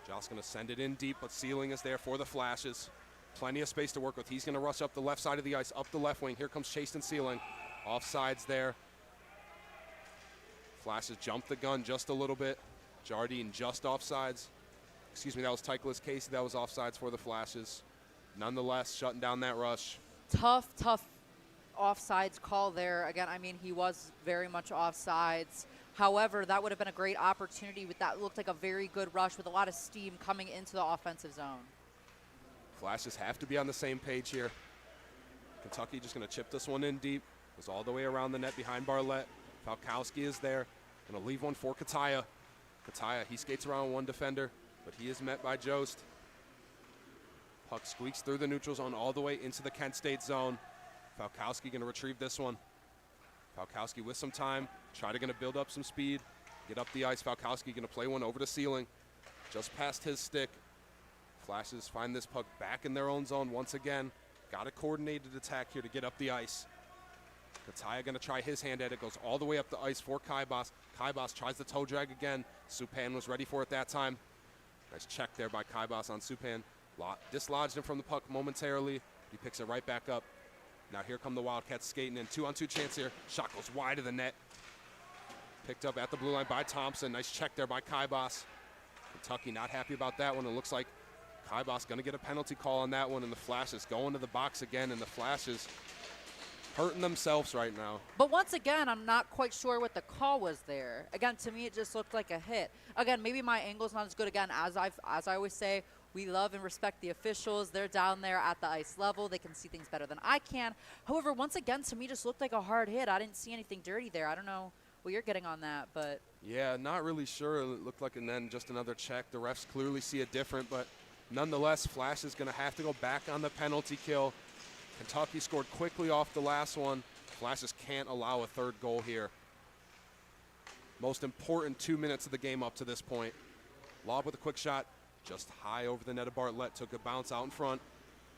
Jost going to send it in deep, but Ceiling is there for the Flashes. Plenty of space to work with. He's going to rush up the left side of the ice, up the left wing. Here comes Chase and Ceiling. Offsides there. Flashes jumped the gun just a little bit. Jardine just offsides. Excuse me, that was Titleist Casey. That was offsides for the Flashes. Nonetheless, shutting down that rush. Tough offsides call there. Again, I mean, he was very much offsides. However, that would have been a great opportunity. With that looked like a very good rush with a lot of steam coming into the offensive zone. Flashes have to be on the same page here. Kentucky just going to chip this one in deep. Goes all the way around the net behind Barlett. Falkowski is there. Going to leave one for Kataya. Kataya, he skates around one defender, but he is met by Jost. Puck squeaks through the neutral zone all the way into the Kent State zone. Falkowski going to retrieve this one. Falkowski with some time. Try to going to build up some speed. Get up the ice. Falkowski going to play one over to Ceiling. Just past his stick. Flashes find this puck back in their own zone once again. Got a coordinated attack here to get up the ice. Kataya going to try his hand at it. Goes all the way up the ice for Kaibas. Kaibas tries the toe drag again. Supan was ready for it that time. Nice check there by Kaibas on Supan. Dislodged him from the puck momentarily. He picks it right back up. Now here come the Wildcats skating in. 2-on-2 chance here. Shot goes wide of the net. Picked up at the blue line by Thompson. Nice check there by Kaibas. Kentucky not happy about that one. It looks like Kaibas going to get a penalty call on that one, and the Flashes going to the box again, and the Flashes hurting themselves right now. But once again, I'm not quite sure what the call was there. Again, to me, it just looked like a hit. Again, maybe my angle's not as good. Again, as I always say, we love and respect the officials. They're down there at the ice level. They can see things better than I can. However, once again, to me, just looked like a hard hit. I didn't see anything dirty there. I don't know what you're getting on that, but. Yeah, not really sure. It looked like, and then just another check. The refs clearly see it different, but nonetheless, Flash is going to have to go back on the penalty kill. Kentucky scored quickly off the last one. Flashes can't allow a third goal here. Most important 2 minutes of the game up to this point. Lob with a quick shot, just high over the net of Bartlett. Took a bounce out in front.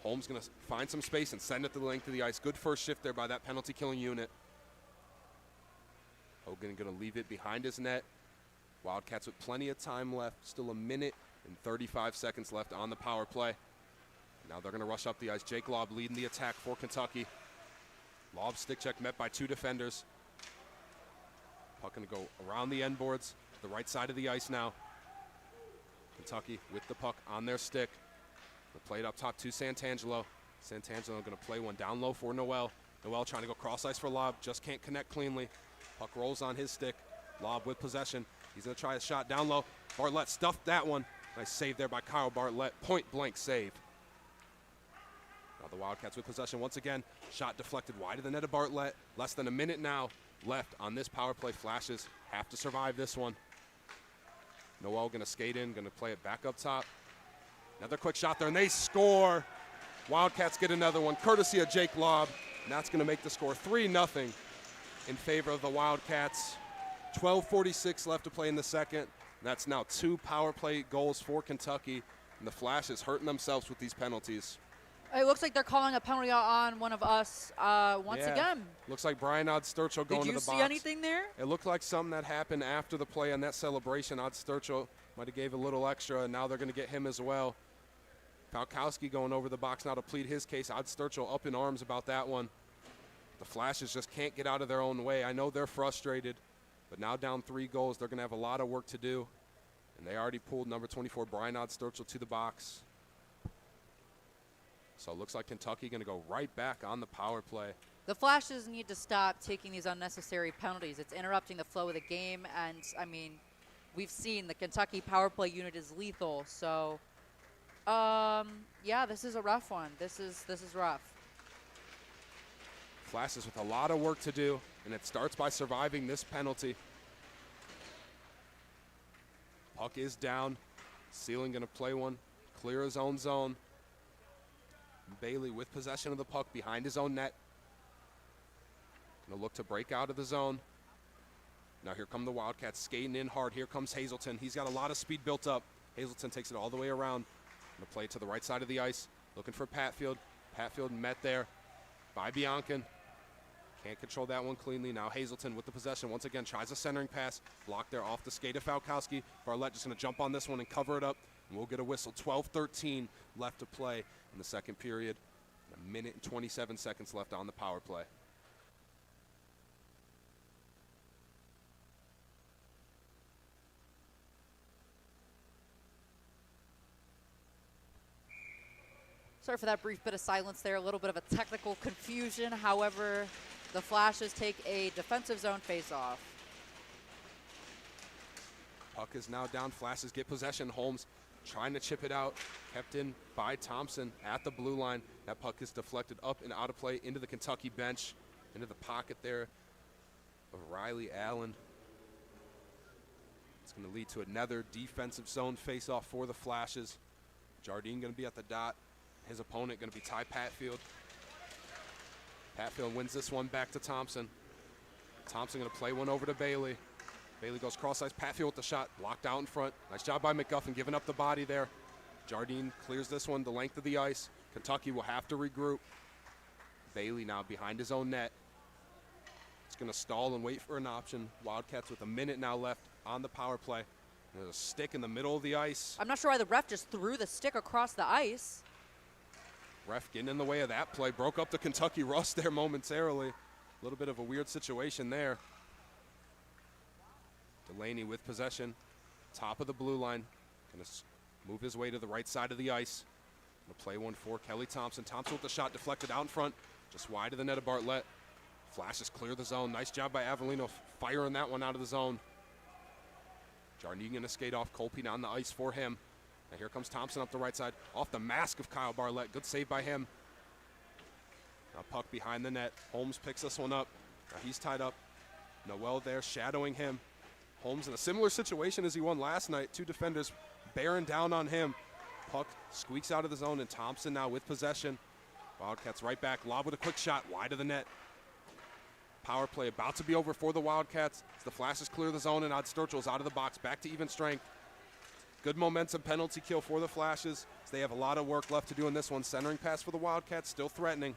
Holmes going to find some space and send it the length of the ice. Good first shift there by that penalty killing unit. Hogan going to leave it behind his net. Wildcats with plenty of time left. Still a minute and 35 seconds left on the power play. Now they're going to rush up the ice. Jake Lobb leading the attack for Kentucky. Lobb stick check met by two defenders. Puck going to go around the end boards to the right side of the ice now. Kentucky with the puck on their stick. They'll play it up top to Santangelo. Santangelo going to play one down low for Noel. Noel trying to go cross ice for Lobb. Just can't connect cleanly. Puck rolls on his stick. Lobb with possession. He's going to try a shot down low. Bartlett stuffed that one. Nice save there by Kyle Bartlett. Point blank save. Now the Wildcats with possession once again. Shot deflected wide of the net of Bartlett. Less than a minute now left on this power play. Flashes have to survive this one. Noel going to skate in, going to play it back up top. Another quick shot there, and they score. Wildcats get another one, courtesy of Jake Lobb. And that's going to make the score 3-0 in favor of the Wildcats. 12:46 left to play in the second. That's now 2 power play goals for Kentucky. And the Flashes hurting themselves with these penalties. It looks like they're calling a penalty on one of us once again. Looks like Brian Odd-Sturchel going to the box. Did you see anything there? It looked like something that happened after the play on that celebration. Odd-Sturchel might have gave a little extra, and now they're going to get him as well. Falkowski going over the box now to plead his case. Odd-Sturchel up in arms about that one. The Flashes just can't get out of their own way. I know they're frustrated, but now down 3 goals, they're going to have a lot of work to do. And they already pulled number 24, Brian Odd-Sturchel, to the box. So it looks like Kentucky going to go right back on the power play. The Flashes need to stop taking these unnecessary penalties. It's interrupting the flow of the game, and, I mean, we've seen the Kentucky power play unit is lethal. So, yeah, this is a rough one. This is rough. Flashes with a lot of work to do, and it starts by surviving this penalty. Puck is down. Ceiling going to play one, clear his own zone. Bailey with possession of the puck behind his own net. Going to look to break out of the zone. Now here come the Wildcats skating in hard. Here comes Hazelton. He's got a lot of speed built up. Hazelton takes it all the way around. Gonna play to the right side of the ice, looking for Patfield. Patfield met there by Biancan. Can't control that one cleanly. Now Hazelton with the possession. Once again, tries a centering pass. Blocked there off the skate of Falkowski. Barlett just going to jump on this one and cover it up. And we'll get a whistle. 12-13 left to play in the second period. A minute and 27 seconds left on the power play. Sorry for that brief bit of silence there. A little bit of a technical confusion. However, the Flashes take a defensive zone face-off. Puck is now down. Flashes get possession. Holmes trying to chip it out. Kept in by Thompson at the blue line. That puck is deflected up and out of play into the Kentucky bench. Into the pocket there of Riley Allen. It's going to lead to another defensive zone face-off for the Flashes. Jardine going to be at the dot. His opponent going to be Ty Patfield. Patfield wins this one back to Thompson. Thompson going to play one over to Bailey. Bailey goes cross-ice. Patfield with the shot. Blocked out in front. Nice job by McGuffin giving up the body there. Jardine clears this one the length of the ice. Kentucky will have to regroup. Bailey now behind his own net. It's going to stall and wait for an option. Wildcats with a minute now left on the power play. There's a stick in the middle of the ice. I'm not sure why the ref just threw the stick across the ice. Ref getting in the way of that play. Broke up the Kentucky rust there momentarily. A little bit of a weird situation there. Delaney with possession. Top of the blue line. Going to move his way to the right side of the ice. Going to play one for Kelly Thompson. Thompson with the shot deflected out in front. Just wide of the net of Bartlett. Flashes clear the zone. Nice job by Avellino firing that one out of the zone. Jardine going to skate off. Colpin on the ice for him. And here comes Thompson up the right side. Off the mask of Kyle Bartlett. Good save by him. Now puck behind the net. Holmes picks this one up. Now he's tied up. Noel there shadowing him. Holmes in a similar situation as he won last night. Two defenders bearing down on him. Puck squeaks out of the zone, and Thompson now with possession. Wildcats right back. Lob with a quick shot wide of the net. Power play about to be over for the Wildcats as the Flashes clear the zone, and Odd Sturchill's out of the box. Back to even strength. Good momentum penalty kill for the Flashes as they have a lot of work left to do in this one. Centering pass for the Wildcats, still threatening.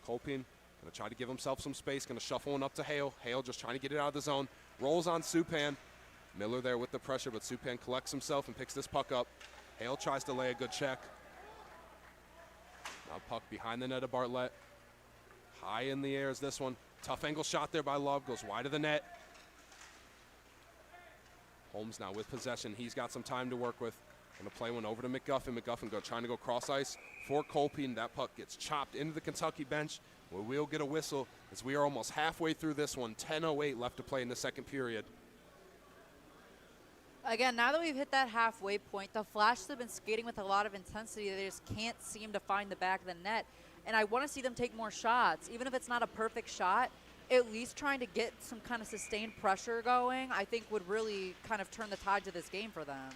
Colpin going to try to give himself some space, going to shuffle one up to Hale. Hale just trying to get it out of the zone. Rolls on Supan. Miller there with the pressure, but Supan collects himself and picks this puck up. Hale tries to lay a good check. Now puck behind the net of Bartlett. High in the air is this one. Tough angle shot there by Love, goes wide of the net. Holmes now with possession. He's got some time to work with. Going to play one over to McGuffin. McGuffin trying to go cross ice for Colpin. That puck gets chopped into the Kentucky bench. We'll get a whistle as we are almost halfway through this one. 10:08 left to play in the second period. Again, now that we've hit that halfway point, the Flashes have been skating with a lot of intensity. They just can't seem to find the back of the net. And I want to see them take more shots. Even if it's not a perfect shot, at least trying to get some kind of sustained pressure going, I think would really kind of turn the tide to this game for them.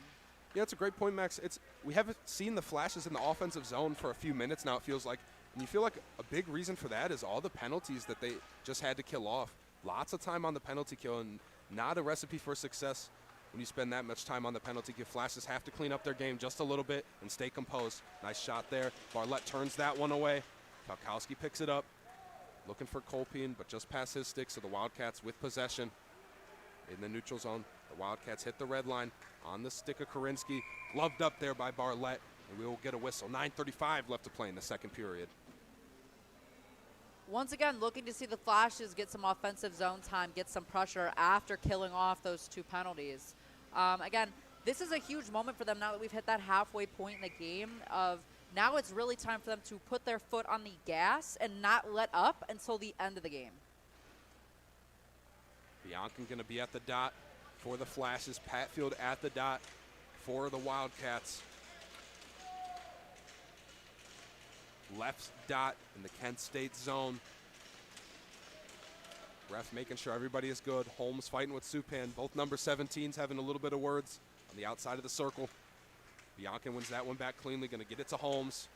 Yeah, it's a great point, Max. We haven't seen the Flashes in the offensive zone for a few minutes now, it feels like. And you feel like a big reason for that is all the penalties that they just had to kill off. Lots of time on the penalty kill, and not a recipe for success when you spend that much time on the penalty kill. Flashes have to clean up their game just a little bit and stay composed. Nice shot there. Bartlett turns that one away. Falkowski picks it up. Looking for Colpin, but just past his stick, so the Wildcats with possession in the neutral zone. The Wildcats hit the red line on the stick of Karinsky. Gloved up there by Bartlett, and we will get a whistle. 9:35 left to play in the second period. Once again, looking to see the Flashes get some offensive zone time, get some pressure after killing off those two penalties. Again, this is a huge moment for them now that we've hit that halfway point in the game of now it's really time for them to put their foot on the gas and not let up until the end of the game. Biancan going to be at the dot for the Flashes. Patfield at the dot for the Wildcats. Left dot in the Kent State zone. Ref making sure everybody is good. Holmes fighting with Supan. Both number 17s having a little bit of words on the outside of the circle. Biancan wins that one back cleanly. Going to get it to Holmes.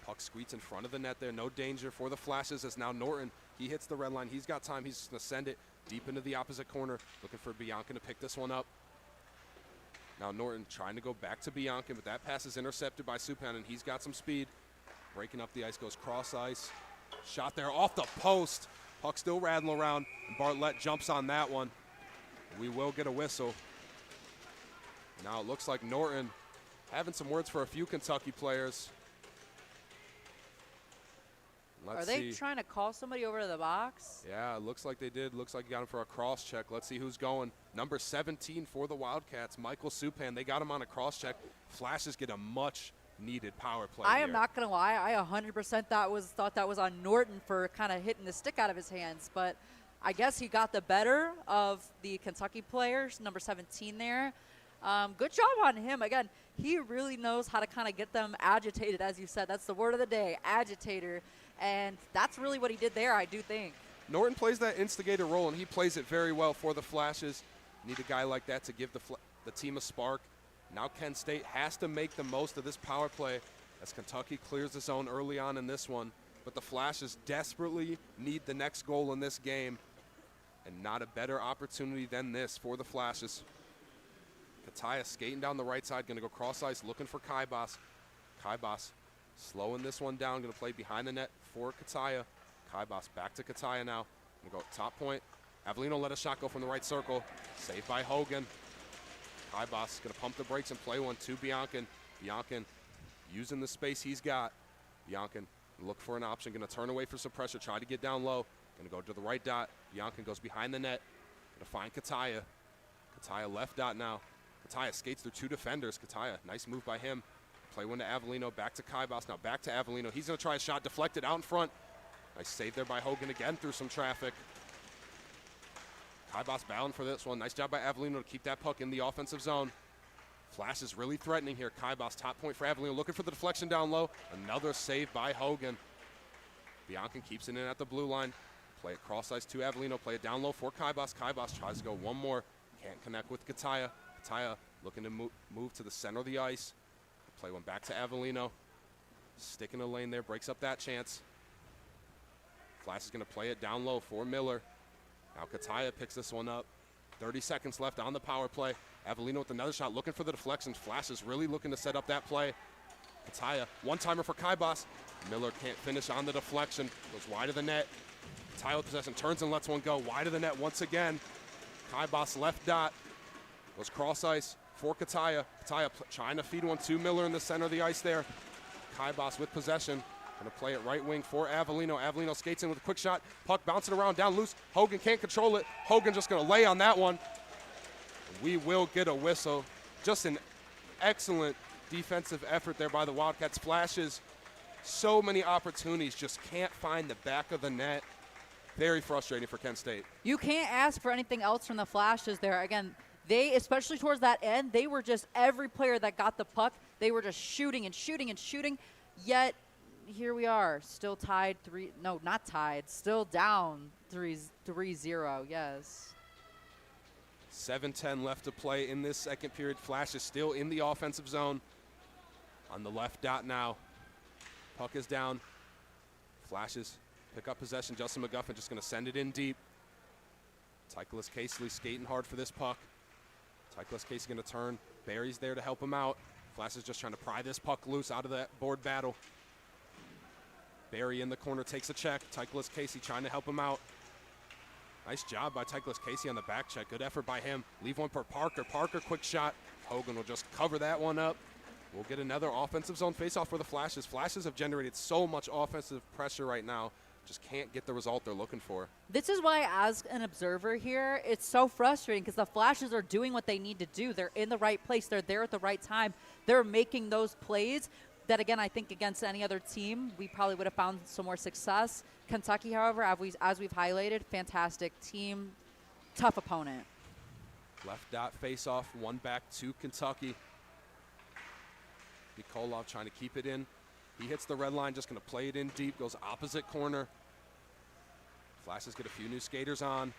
Puck squeaks in front of the net there. No danger for the Flashes as now Norton. He hits the red line. He's got time. He's just going to send it deep into the opposite corner. Looking for Biancan to pick this one up. Now Norton trying to go back to Bianca, but that pass is intercepted by Supan, and he's got some speed. Breaking up the ice, goes cross ice. Shot there off the post. Puck still rattling around, and Bartlett jumps on that one. We will get a whistle. Now it looks like Norton having some words for a few Kentucky players. Are they trying to call somebody over to the box? Yeah, it looks like they did. Looks like he got him for a cross check. Let's see who's going. Number 17 for the Wildcats, Michael Supan. They got him on a cross check. Flashes get a much needed power play. I am not going to lie. I 100% thought that was on Norton for kind of hitting the stick out of his hands. But I guess he got the better of the Kentucky players, number 17 there. Good job on him. Again, he really knows how to kind of get them agitated, as you said. That's the word of the day, agitator. And that's really what he did there, I do think. Norton plays that instigator role, and he plays it very well for the Flashes. Need a guy like that to give the team a spark. Now Kent State has to make the most of this power play as Kentucky clears the zone early on in this one. But the Flashes desperately need the next goal in this game, and not a better opportunity than this for the Flashes. Kataya skating down the right side, going to go cross ice, looking for Kaibas. Kaibas slowing this one down, going to play behind the net for Kataya. Kaibas back to Kataya now. Going to go top point. Avellino let a shot go from the right circle. Saved by Hogan. Kaibas going to pump the brakes and play one to Biancan. Biancan using the space he's got. Biancan look for an option, going to turn away for some pressure, try to get down low. Going to go to the right dot. Biancan goes behind the net. Going to find Kataya. Kataya left dot now. Kataya skates through two defenders. Kataya, nice move by him. Play one to Avellino, back to Kaibas, now back to Avellino. He's going to try a shot, deflected out in front. Nice save there by Hogan again through some traffic. Kaibas battling for this one. Nice job by Avellino to keep that puck in the offensive zone. Flash is really threatening here. Kaibas, top point for Avellino, looking for the deflection down low. Another save by Hogan. Biancan keeps it in at the blue line. Play it cross ice to Avellino, play it down low for Kaibas. Kaibas tries to go one more, can't connect with Kataya. Kataya looking to move to the center of the ice. Play one back to Avellino. Stick in the lane there, breaks up that chance. Flash is going to play it down low for Miller. Now Kataya picks this one up. 30 seconds left on the power play. Avellino with another shot, looking for the deflections. Flash is really looking to set up that play. Kataya, one-timer for Kaibas. Miller can't finish on the deflection. Goes wide of the net. Kataya with possession, turns and lets one go. Wide of the net once again. Kaibas left dot. Goes cross ice for Kataya. Kataya trying to feed one to Miller in the center of the ice there. Kaibas with possession. Going to play it right wing for Avellino. Avellino skates in with a quick shot. Puck bouncing around, down loose. Hogan can't control it. Hogan just going to lay on that one. We will get a whistle. Just an excellent defensive effort there by the Wildcats. Flashes so many opportunities, just can't find the back of the net. Very frustrating for Kent State. You can't ask for anything else from the Flashes there. Again, they, especially towards that end, they were just every player that got the puck, they were just shooting and shooting and shooting. Yet, here we are, still tied not tied, still down 3-0, yes. 7:10 left to play in this second period. Flash is still in the offensive zone. On the left dot now. Puck is down. Flashes pick up possession. Justin McGuffin just going to send it in deep. Tycholas Casely skating hard for this puck. Tycholas Casey going to turn. Barry's there to help him out. Flash is just trying to pry this puck loose out of that board battle. Barry in the corner takes a check. Tycholas Casey trying to help him out. Nice job by Tycholas Casey on the back check. Good effort by him. Leave one for Parker. Parker, quick shot. Hogan will just cover that one up. We'll get another offensive zone faceoff for the Flashes. Flashes have generated so much offensive pressure right now. Just can't get the result they're looking for. This is why, as an observer here, it's so frustrating because the Flashes are doing what they need to do. They're in the right place. They're there at the right time. They're making those plays that, again, I think against any other team, we probably would have found some more success. Kentucky, however, as we've highlighted, fantastic team, tough opponent. Left dot face-off, one back to Kentucky. Nikolov trying to keep it in. He hits the red line, just going to play it in deep, goes opposite corner. Flashes get a few new skaters on.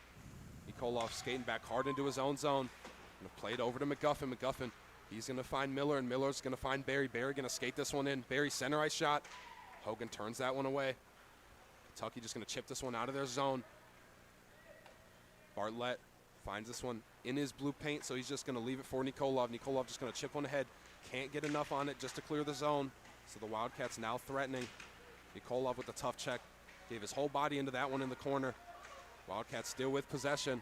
Nikolov skating back hard into his own zone. Going to play it over to McGuffin. McGuffin, he's going to find Miller, and Miller's going to find Barry. Barry going to skate this one in. Barry center ice shot. Hogan turns that one away. Kentucky just going to chip this one out of their zone. Bartlett Finds this one in his blue paint, so he's just going to leave it for Nikolov. Nikolov just going to chip one ahead. Can't get enough on it just to clear the zone. So the Wildcats now threatening. Nikolov with the tough check. Gave his whole body into that one in the corner. Wildcats still with possession.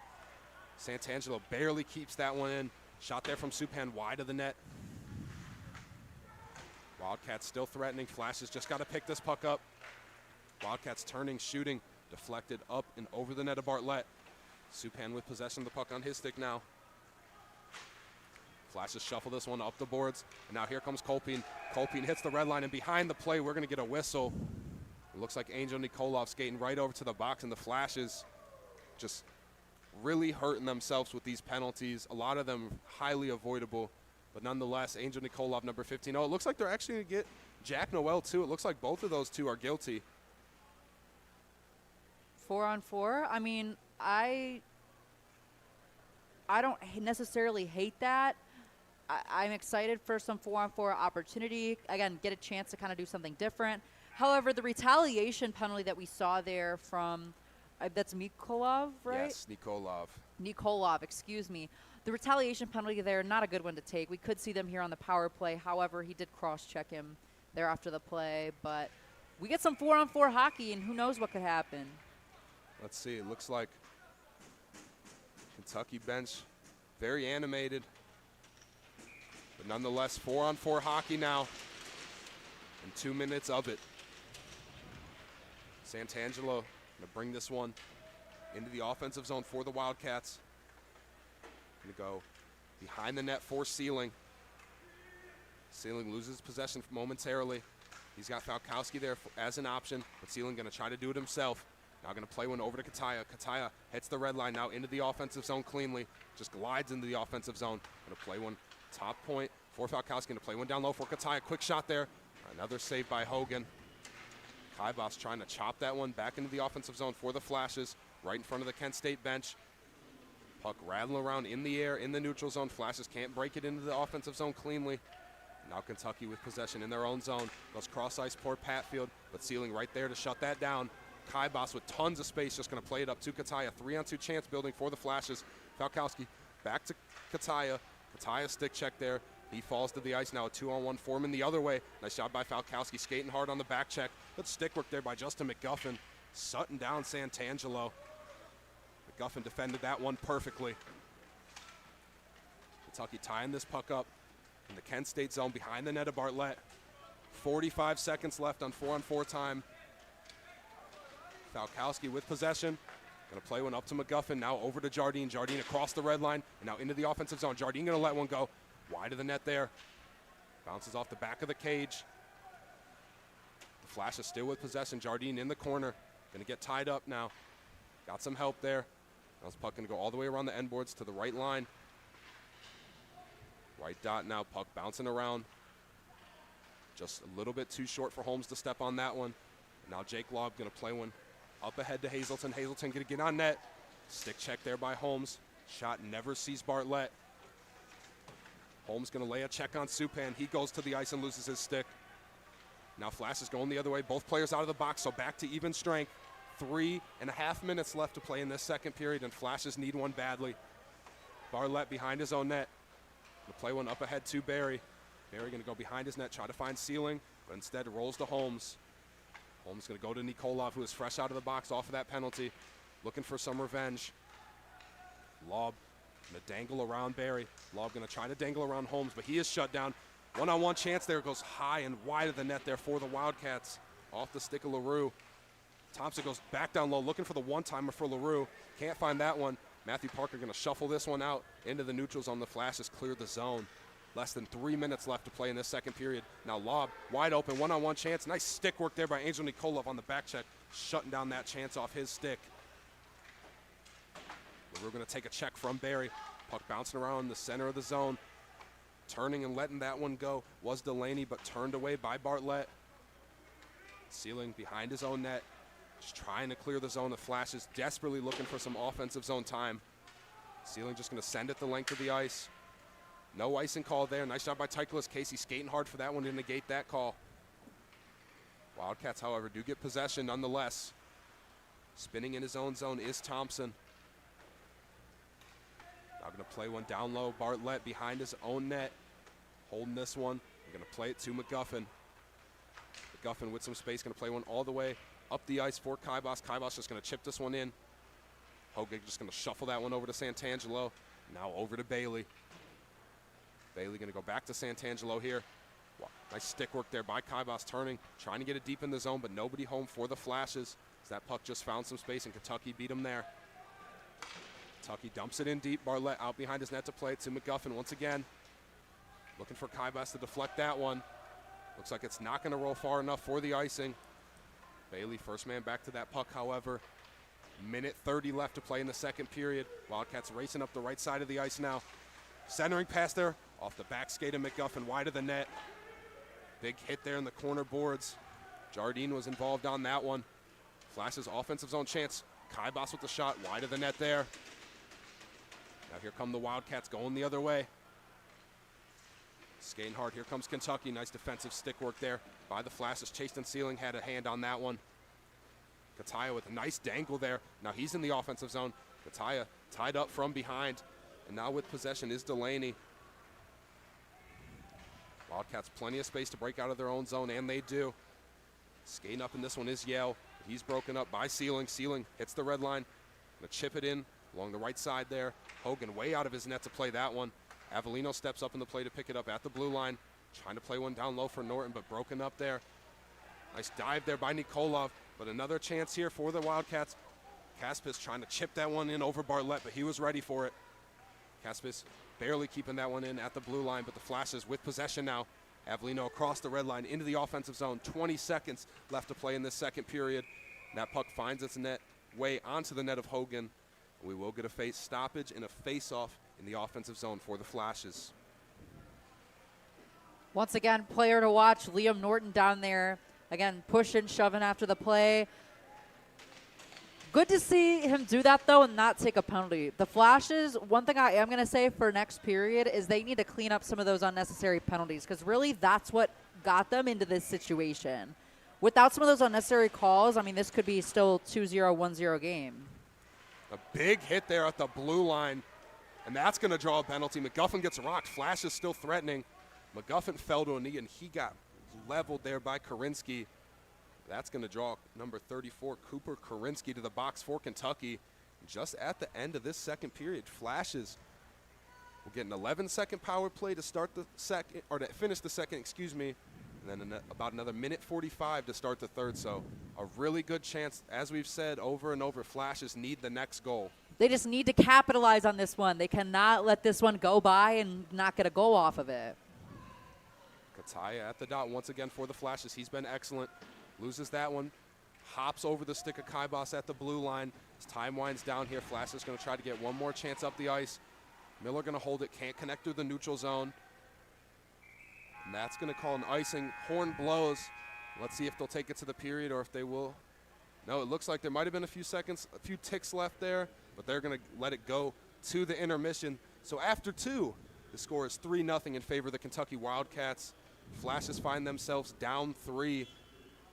Santangelo barely keeps that one in. Shot there from Supan wide of the net. Wildcats still threatening. Flash has just got to pick this puck up. Wildcats turning, shooting. Deflected up and over the net of Bartlett. Supan with possession of the puck on his stick now. Flashes shuffle this one up the boards. And now here comes Kolpin. Kolpin hits the red line, and behind the play, we're going to get a whistle. It looks like Angel Nikolov skating right over to the box, and the Flashes just really hurting themselves with these penalties. A lot of them highly avoidable. But nonetheless, Angel Nikolov, number 15. Oh, it looks like they're actually going to get Jack Noel, too. It looks like both of those two are guilty. 4-on-4. I mean, I don't necessarily hate that. I'm excited for some 4-on-4 opportunity. Again, get a chance to kind of do something different. However, the retaliation penalty that we saw there from, that's Nikolov, right? Yes, Nikolov. Nikolov, excuse me. The retaliation penalty there, not a good one to take. We could see them here on the power play. However, he did cross-check him there after the play. But we get some 4-on-4 hockey, and who knows what could happen. Let's see. It looks like Kentucky bench very animated. But nonetheless, 4-on-4 hockey now. And 2 minutes of it. Santangelo going to bring this one into the offensive zone for the Wildcats. Going to go behind the net for Sealing. Sealing loses possession momentarily. He's got Falkowski there as an option, but Sealing going to try to do it himself. Now going to play one over to Kataya. Kataya hits the red line now into the offensive zone cleanly. Just glides into the offensive zone. Going to play one top point for Falkowski. Going to play one down low for Kataya. Quick shot there. Another save by Hogan. Kaibas trying to chop that one back into the offensive zone for the Flashes, right in front of the Kent State bench. Puck rattling around in the air in the neutral zone. Flashes can't break it into the offensive zone cleanly. Now Kentucky with possession in their own zone. Goes cross ice toward Patfield, but Sealing right there to shut that down. Kaibas with tons of space, just going to play it up to Kataya. 3-on-2 chance building for the Flashes. Falkowski back to Kataya. Kataya stick check there. He falls to the ice now, a 2-on-1 forming the other way. Nice job by Falkowski, skating hard on the back check. Good stick work there by Justin McGuffin. Sutton down Santangelo. McGuffin defended that one perfectly. Kentucky tying this puck up in the Kent State zone behind the net of Bartlett. 45 seconds left on 4-on-4 time. Falkowski with possession. Going to play one up to McGuffin, now over to Jardine. Jardine across the red line, and now into the offensive zone. Jardine going to let one go. Wide of the net there. Bounces off the back of the cage. The Flash is still with possession. Jardine in the corner. Going to get tied up now. Got some help there. Now this puck going to go all the way around the end boards to the right line. Right dot now. Puck bouncing around. Just a little bit too short for Holmes to step on that one. Now Jake Lobb going to play one up ahead to Hazelton. Hazelton going to get on net. Stick check there by Holmes. Shot never sees Bartlett. Holmes going to lay a check on Supan. He goes to the ice and loses his stick. Now Flash is going the other way. Both players out of the box, so back to even strength. 3.5 minutes left to play in this second period, and Flashes need one badly. Bartlett behind his own net. Going to play one up ahead to Barry. Barry going to go behind his net, try to find Sealing, but instead rolls to Holmes. Holmes going to go to Nikolov, who is fresh out of the box off of that penalty, looking for some revenge. Lob going to dangle around Barry. Lob going to try to dangle around Holmes, but he is shut down. One-on-one chance there, goes high and wide of the net there for the Wildcats. Off the stick of LaRue. Thompson goes back down low, looking for the one-timer for LaRue. Can't find that one. Matthew Parker going to shuffle this one out into the neutrals on the Flashes, cleared the zone. Less than 3 minutes left to play in this second period. Now Lob, wide open, one-on-one chance. Nice stick work there by Angel Nikolov on the back check, shutting down that chance off his stick. We're going to take a check from Barry. Puck bouncing around the center of the zone. Turning and letting that one go was Delaney, but turned away by Bartlett. Sealing behind his own net. Just trying to clear the zone. The Flashes desperately looking for some offensive zone time. Sealing just going to send it the length of the ice. No icing call there. Nice job by Titleist Casey skating hard for that one to negate that call. Wildcats, however, do get possession nonetheless. Spinning in his own zone is Thompson. Now going to play one down low. Bartlett behind his own net, holding this one. They're going to play it to McGuffin. McGuffin with some space, going to play one all the way up the ice for Kybas. Kybas just going to chip this one in. Hogan just going to shuffle that one over to Santangelo. Now over to Bailey. Bailey going to go back to Santangelo here. Wow, nice stick work there by Kybas, turning, trying to get it deep in the zone, but nobody home for the Flashes. As that puck just found some space, and Kentucky beat him there. Kentucky dumps it in deep. Bartlett out behind his net to play it to McGuffin once again. Looking for Kybas to deflect that one. Looks like it's not going to roll far enough for the icing. Bailey, first man back to that puck, however. Minute 30 left to play in the second period. Wildcats racing up the right side of the ice now. Centering pass there, off the back skate of McGuffin, wide of the net. Big hit there in the corner boards. Jardine was involved on that one. Flashes offensive zone chance. Kybas with the shot, wide of the net there. Now here come the Wildcats going the other way. Skating hard, here comes Kentucky. Nice defensive stick work there by the Flashes. Chasten Sealing had a hand on that one. Kataya with a nice dangle there. Now he's in the offensive zone. Kataya tied up from behind. And now with possession is Delaney. Wildcats plenty of space to break out of their own zone, and they do. Skating up in this one is Yale. He's broken up by Sealing. Sealing hits the red line. Gonna chip it in along the right side there. Hogan way out of his net to play that one. Avellino steps up in the play to pick it up at the blue line. Trying to play one down low for Norton, but broken up there. Nice dive there by Nikolov, but another chance here for the Wildcats. Kaspis trying to chip that one in over Bartlett, but he was ready for it. Kaspis barely keeping that one in at the blue line, but the Flashes with possession now. Avellino across the red line into the offensive zone. 20 seconds left to play in this second period. That puck finds its net way onto the net of Hogan. We will get a face stoppage and a face-off in the offensive zone for the Flashes. Once again, player to watch, Liam Norton down there. Again, pushing, shoving after the play. Good to see him do that, though, and not take a penalty. The Flashes, one thing I am going to say for next period is they need to clean up some of those unnecessary penalties, because really that's what got them into this situation. Without some of those unnecessary calls, I mean, this could be still 2-0, 1-0 game. A big hit there at the blue line, and that's going to draw a penalty. McGuffin gets rocked. Flash is still threatening. McGuffin fell to a knee, and he got leveled there by Karinsky. That's going to draw number 34, Cooper Karinsky, to the box for Kentucky. Just at the end of this second period, Flashes will get an 11-second power play to start the second, or to finish the second, excuse me, and then about another minute 45 to start the third. So a really good chance, as we've said over and over, Flashes need the next goal. They just need to capitalize on this one. They cannot let this one go by and not get a goal off of it. Kataya at the dot once again for the Flashes. He's been excellent. Loses that one. Hops over the stick of Kybas at the blue line. As time winds down here, Flash is going to try to get one more chance up the ice. Miller going to hold it. Can't connect through the neutral zone. And that's going to call an icing. Horn blows. Let's see if they'll take it to the period or if they will. No, it looks like there might have been a few seconds, a few ticks left there, but they're going to let it go to the intermission. So after two, the score is 3-0 in favor of the Kentucky Wildcats. Flashes find themselves down 3.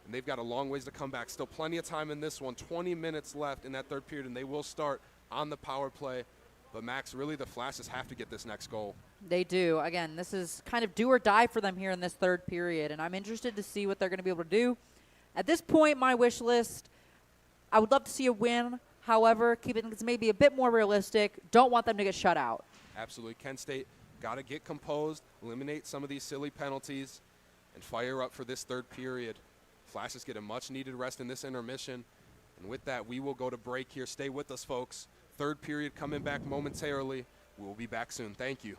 And they've got a long ways to come back. Still plenty of time in this one. 20 minutes left in that third period, and they will start on the power play. But, Max, really the Flashes have to get this next goal. They do. Again, this is kind of do or die for them here in this third period, and I'm interested to see what they're going to be able to do. At this point, my wish list, I would love to see a win. However, keeping things maybe a bit more realistic. Don't want them to get shut out. Absolutely. Kent State got to get composed, eliminate some of these silly penalties, and fire up for this third period. Flashes get a much-needed rest in this intermission. And with that, we will go to break here. Stay with us, folks. Third period coming back momentarily. We will be back soon. Thank you.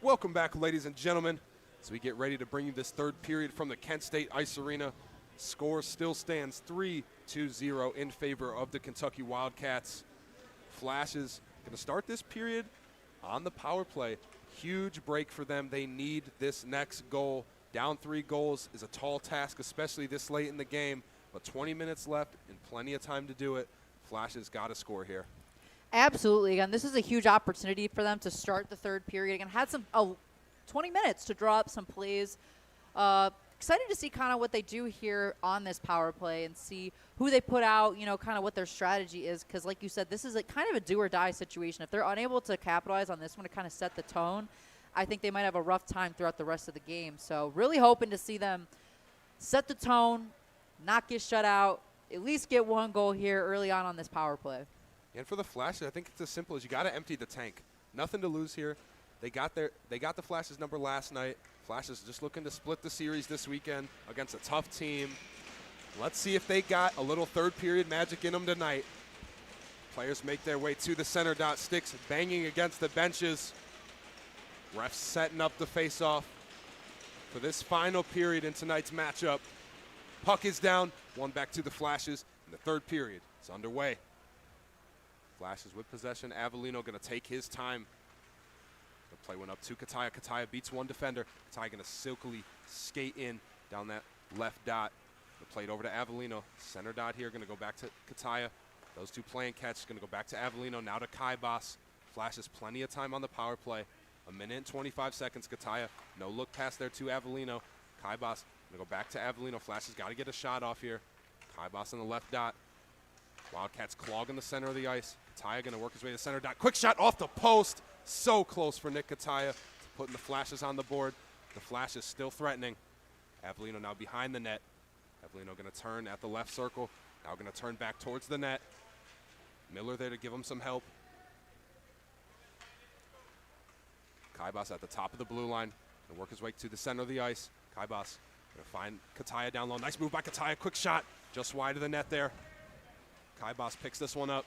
Welcome back, ladies and gentlemen, as we get ready to bring you this third period from the Kent State Ice Arena. Score still stands 3-0 in favor of the Kentucky Wildcats. Flashes going to start this period on the power play. Huge break for them. They need this next goal. Down 3 goals is a tall task, especially this late in the game. But 20 minutes left and plenty of time to do it. Flashes got to score here. Absolutely. Again, this is a huge opportunity for them to start the third period. Again, had some 20 minutes to draw up some plays. Excited to see kind of what they do here on this power play and see who they put out, you know, kind of what their strategy is. Because like you said, this is kind of a do or die situation. If they're unable to capitalize on this one to kind of set the tone, I think they might have a rough time throughout the rest of the game. So really hoping to see them set the tone, not get shut out, at least get 1 goal here early on this power play. And for the Flashes, I think it's as simple as you got to empty the tank. Nothing to lose here. They got the Flashes number last night. Flashes just looking to split the series this weekend against a tough team. Let's see if they got a little third period magic in them tonight. Players make their way to the center dot. Sticks banging against the benches. Refs setting up the face-off for this final period in tonight's matchup. Puck is down. 1 back to the Flashes. And the third period is underway. Flashes with possession. Avellino going to take his time. The play went up to Kataya. Kataya beats 1 defender. Kataya going to silkily skate in down that left dot. The play over to Avellino. Center dot here going to go back to Kataya. Those 2 playing catch going to go back to Avellino. Now to Kaibas. Flashes plenty of time on the power play. 1 minute and 25 seconds. Kataya, no look pass there to Avellino. Kaibas going to go back to Avellino. Flashes got to get a shot off here. Kaibas on the left dot. Wildcats clogging the center of the ice. Kataya going to work his way to the center dot. Quick shot off the post. So close for Nick Kataya, putting the Flashes on the board. The Flashes still threatening. Avellino now behind the net. Avellino going to turn at the left circle. Now going to turn back towards the net. Miller there to give him some help. Kaibas at the top of the blue line. Going to work his way to the center of the ice. Kaibas going to find Kataya down low. Nice move by Kataya. Quick shot. Just wide of the net there. Kaibas picks this one up.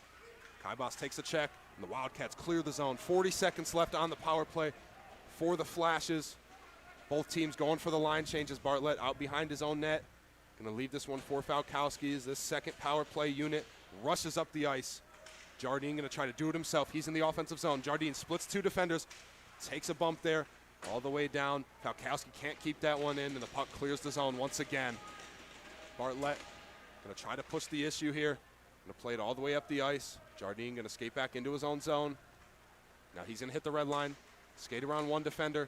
Kaibas takes a check, and the Wildcats clear the zone. 40 seconds left on the power play for the Flashes. Both teams going for the line changes. Bartlett out behind his own net. Going to leave this one for Falkowski as this second power play unit rushes up the ice. Jardine going to try to do it himself. He's in the offensive zone. Jardine splits 2 defenders, takes a bump there all the way down. Falkowski can't keep that one in, and the puck clears the zone once again. Bartlett going to try to push the issue here. Going to play it all the way up the ice. Jardine going to skate back into his own zone. Now he's going to hit the red line, skate around 1 defender.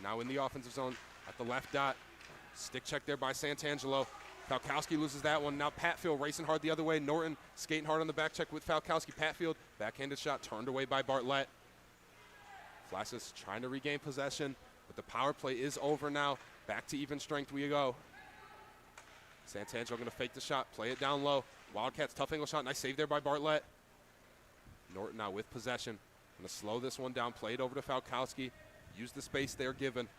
Now in the offensive zone at the left dot. Stick check there by Santangelo. Falkowski loses that one. Now Patfield racing hard the other way. Norton skating hard on the back check with Falkowski. Patfield, backhanded shot turned away by Bartlett. Flashes trying to regain possession, but the power play is over now. Back to even strength we go. Santangelo going to fake the shot, play it down low. Wildcats tough angle shot. Nice save there by Bartlett. Norton now with possession. Going to slow this one down, play it over to Falkowski. Use the space they're given.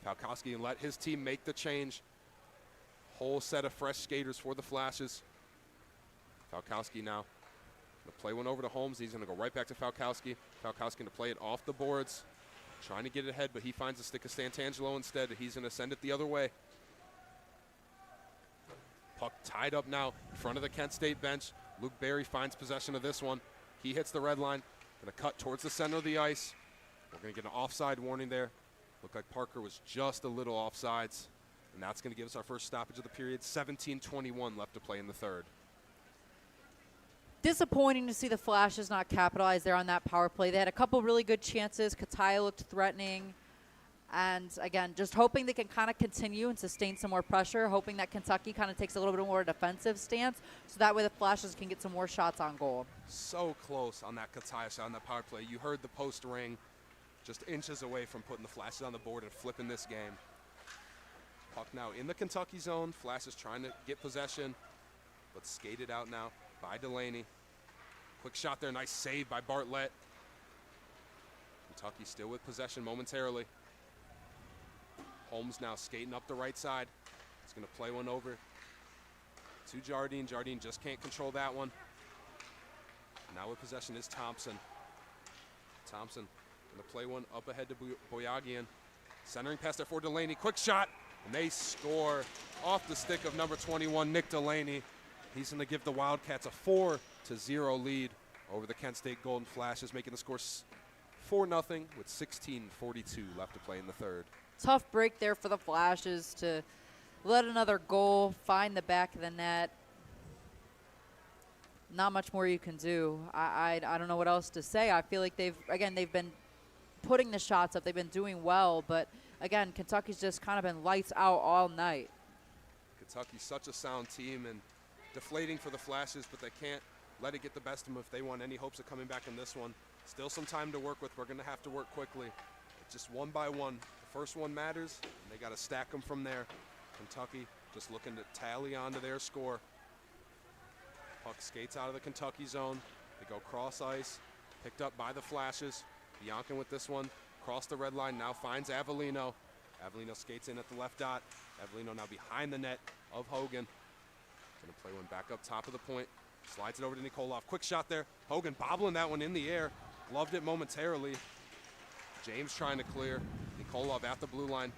Falkowski and let his team make the change. Whole set of fresh skaters for the Flashes. Falkowski now going to play one over to Holmes. He's going to go right back to Falkowski. Falkowski going to play it off the boards. Trying to get it ahead, but he finds a stick of Santangelo instead. He's going to send it the other way. Puck tied up now in front of the Kent State bench. Luke Berry finds possession of this one. He hits the red line. Going to cut towards the center of the ice. We're going to get an offside warning there. Looked like Parker was just a little offsides. And that's going to give us our first stoppage of the period. 17:21 left to play in the third. Disappointing to see the Flashes not capitalize there on that power play. They had a couple really good chances. Kataya looked threatening. And, again, just hoping they can kind of continue and sustain some more pressure, hoping that Kentucky kind of takes a little bit more defensive stance so that way the Flashes can get some more shots on goal. So close on that Kataya shot on that power play. You heard the post ring just inches away from putting the Flashes on the board and flipping this game. Puck now in the Kentucky zone. Flashes trying to get possession, but skated out now by Delaney. Quick shot there. Nice save by Bartlett. Kentucky still with possession momentarily. Holmes now skating up the right side. He's going to play one over to Jardine. Jardine just can't control that one. Now with possession is Thompson. Thompson Gonna play one up ahead to Boyagian. Centering pass there for Delaney. Quick shot, and they score off the stick of number 21, Nick Delaney. He's gonna give the Wildcats a 4-0 lead over the Kent State Golden Flashes, making the score 4-0 with 16:42 left to play in the third. Tough break there for the Flashes to let another goal find the back of the net. Not much more you can do. I don't know what else to say. I feel like they've been putting the shots up. They've been doing well, but again, Kentucky's just kind of been lights out all night. Kentucky's such a sound team and deflating for the Flashes, but they can't let it get the best of them if they want any hopes of coming back in this one. Still some time to work with. We're going to have to work quickly. It's just one by one. The first one matters, and they got to stack them from there. Kentucky just looking to tally onto their score. Puck skates out of the Kentucky zone. They go cross ice, picked up by the Flashes. Biancan with this one, cross the red line, now finds Avellino. Avellino skates in at the left dot. Avellino now behind the net of Hogan. Gonna play one back up top of the point. Slides it over to Nikolov. Quick shot there. Hogan bobbling that one in the air. Loved it momentarily. James trying to clear. Nikolov at the blue line.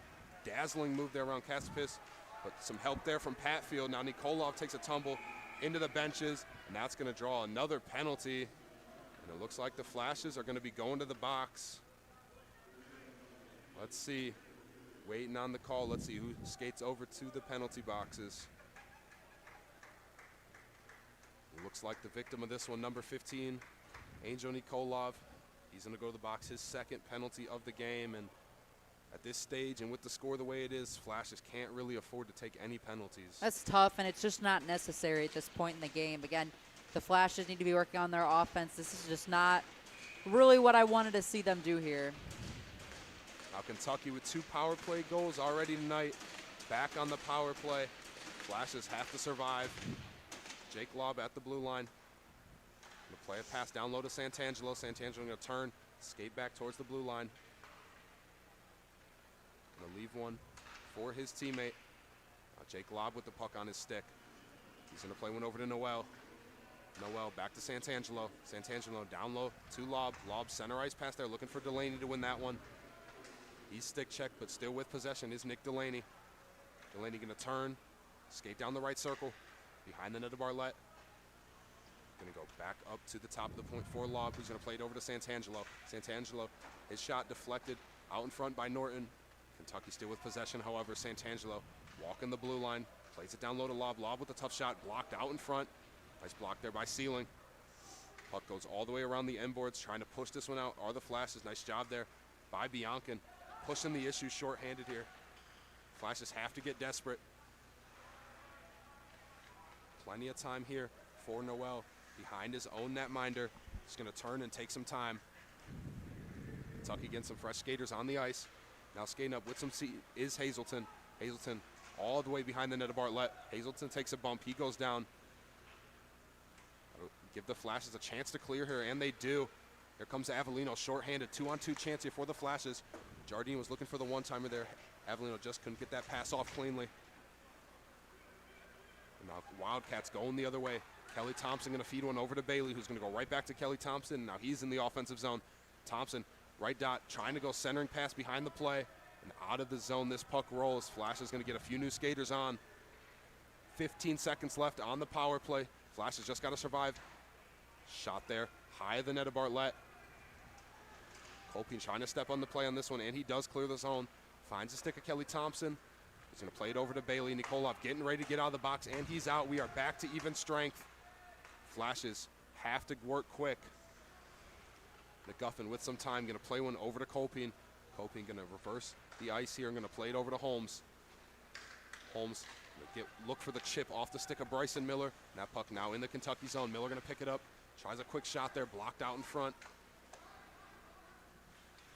Dazzling move there around Kaspis, but some help there from Patfield. Now Nikolov takes a tumble into the benches, and that's going to draw another penalty. And it looks like the Flashes are going to be going to the box. Let's see. Waiting on the call. Let's see who skates over to the penalty boxes. It looks like the victim of this one, number 15, Angel Nikolov. He's going to go to the box, his second penalty of the game. And at this stage and with the score the way it is, Flashes can't really afford to take any penalties. That's tough, and it's just not necessary at this point in the game. Again, the Flashes need to be working on their offense. This is just not really what I wanted to see them do here. Now Kentucky with 2 power play goals already tonight. Back on the power play. Flashes have to survive. Jake Lobb at the blue line. Gonna play a pass down low to Santangelo. Santangelo gonna turn, skate back towards the blue line. Gonna leave one for his teammate. Jake Lobb with the puck on his stick. He's gonna play one over to Noel. Noel back to Santangelo. Santangelo down low to Lobb. Lobb center ice pass there, looking for Delaney to win that one. He's stick checked, but still with possession is Nick Delaney. Delaney gonna turn, skate down the right circle, behind the net of Barlett. Gonna go back up to the top of the point for Lobb, who's gonna play it over to Santangelo. Santangelo, his shot deflected out in front by Norton. Kentucky still with possession, however. Santangelo walking the blue line, plays it down low to Lobb. Lobb with a tough shot, blocked out in front. Nice block there by Sealing. Puck goes all the way around the end boards, trying to push this one out. Are the Flashes? Nice job there by Biancan. Pushing the issue short-handed here. Flashes have to get desperate. Plenty of time here for Noel. Behind his own netminder. He's going to turn and take some time. Kentucky getting some fresh skaters on the ice. Now skating up with some is Hazelton. Hazelton all the way behind the net of Bartlett. Hazelton takes a bump. He goes down. That'll give the Flashes a chance to clear here, and they do. Here comes Avellino, shorthanded, 2-on-2 chance here for the Flashes. Jardine was looking for the one-timer there. Avellino just couldn't get that pass off cleanly. And now Wildcats going the other way. Kelly Thompson going to feed one over to Bailey, who's going to go right back to Kelly Thompson. Now he's in the offensive zone. Thompson, right dot, trying to go centering pass behind the play. And out of the zone, this puck rolls. Flash is going to get a few new skaters on. 15 seconds left on the power play. Flash has just got to survive. Shot there, high of the net of Bartlett. Colpin trying to step on the play on this one, and he does clear the zone. Finds a stick of Kelly Thompson. He's going to play it over to Bailey. Nikolov getting ready to get out of the box, and he's out. We are back to even strength. Flashes have to work quick. McGuffin with some time, going to play one over to Colpin. Colpin going to reverse the ice here and going to play it over to Holmes. Holmes look for the chip off the stick of Bryson Miller. And that puck now in the Kentucky zone. Miller going to pick it up. Tries a quick shot there, blocked out in front.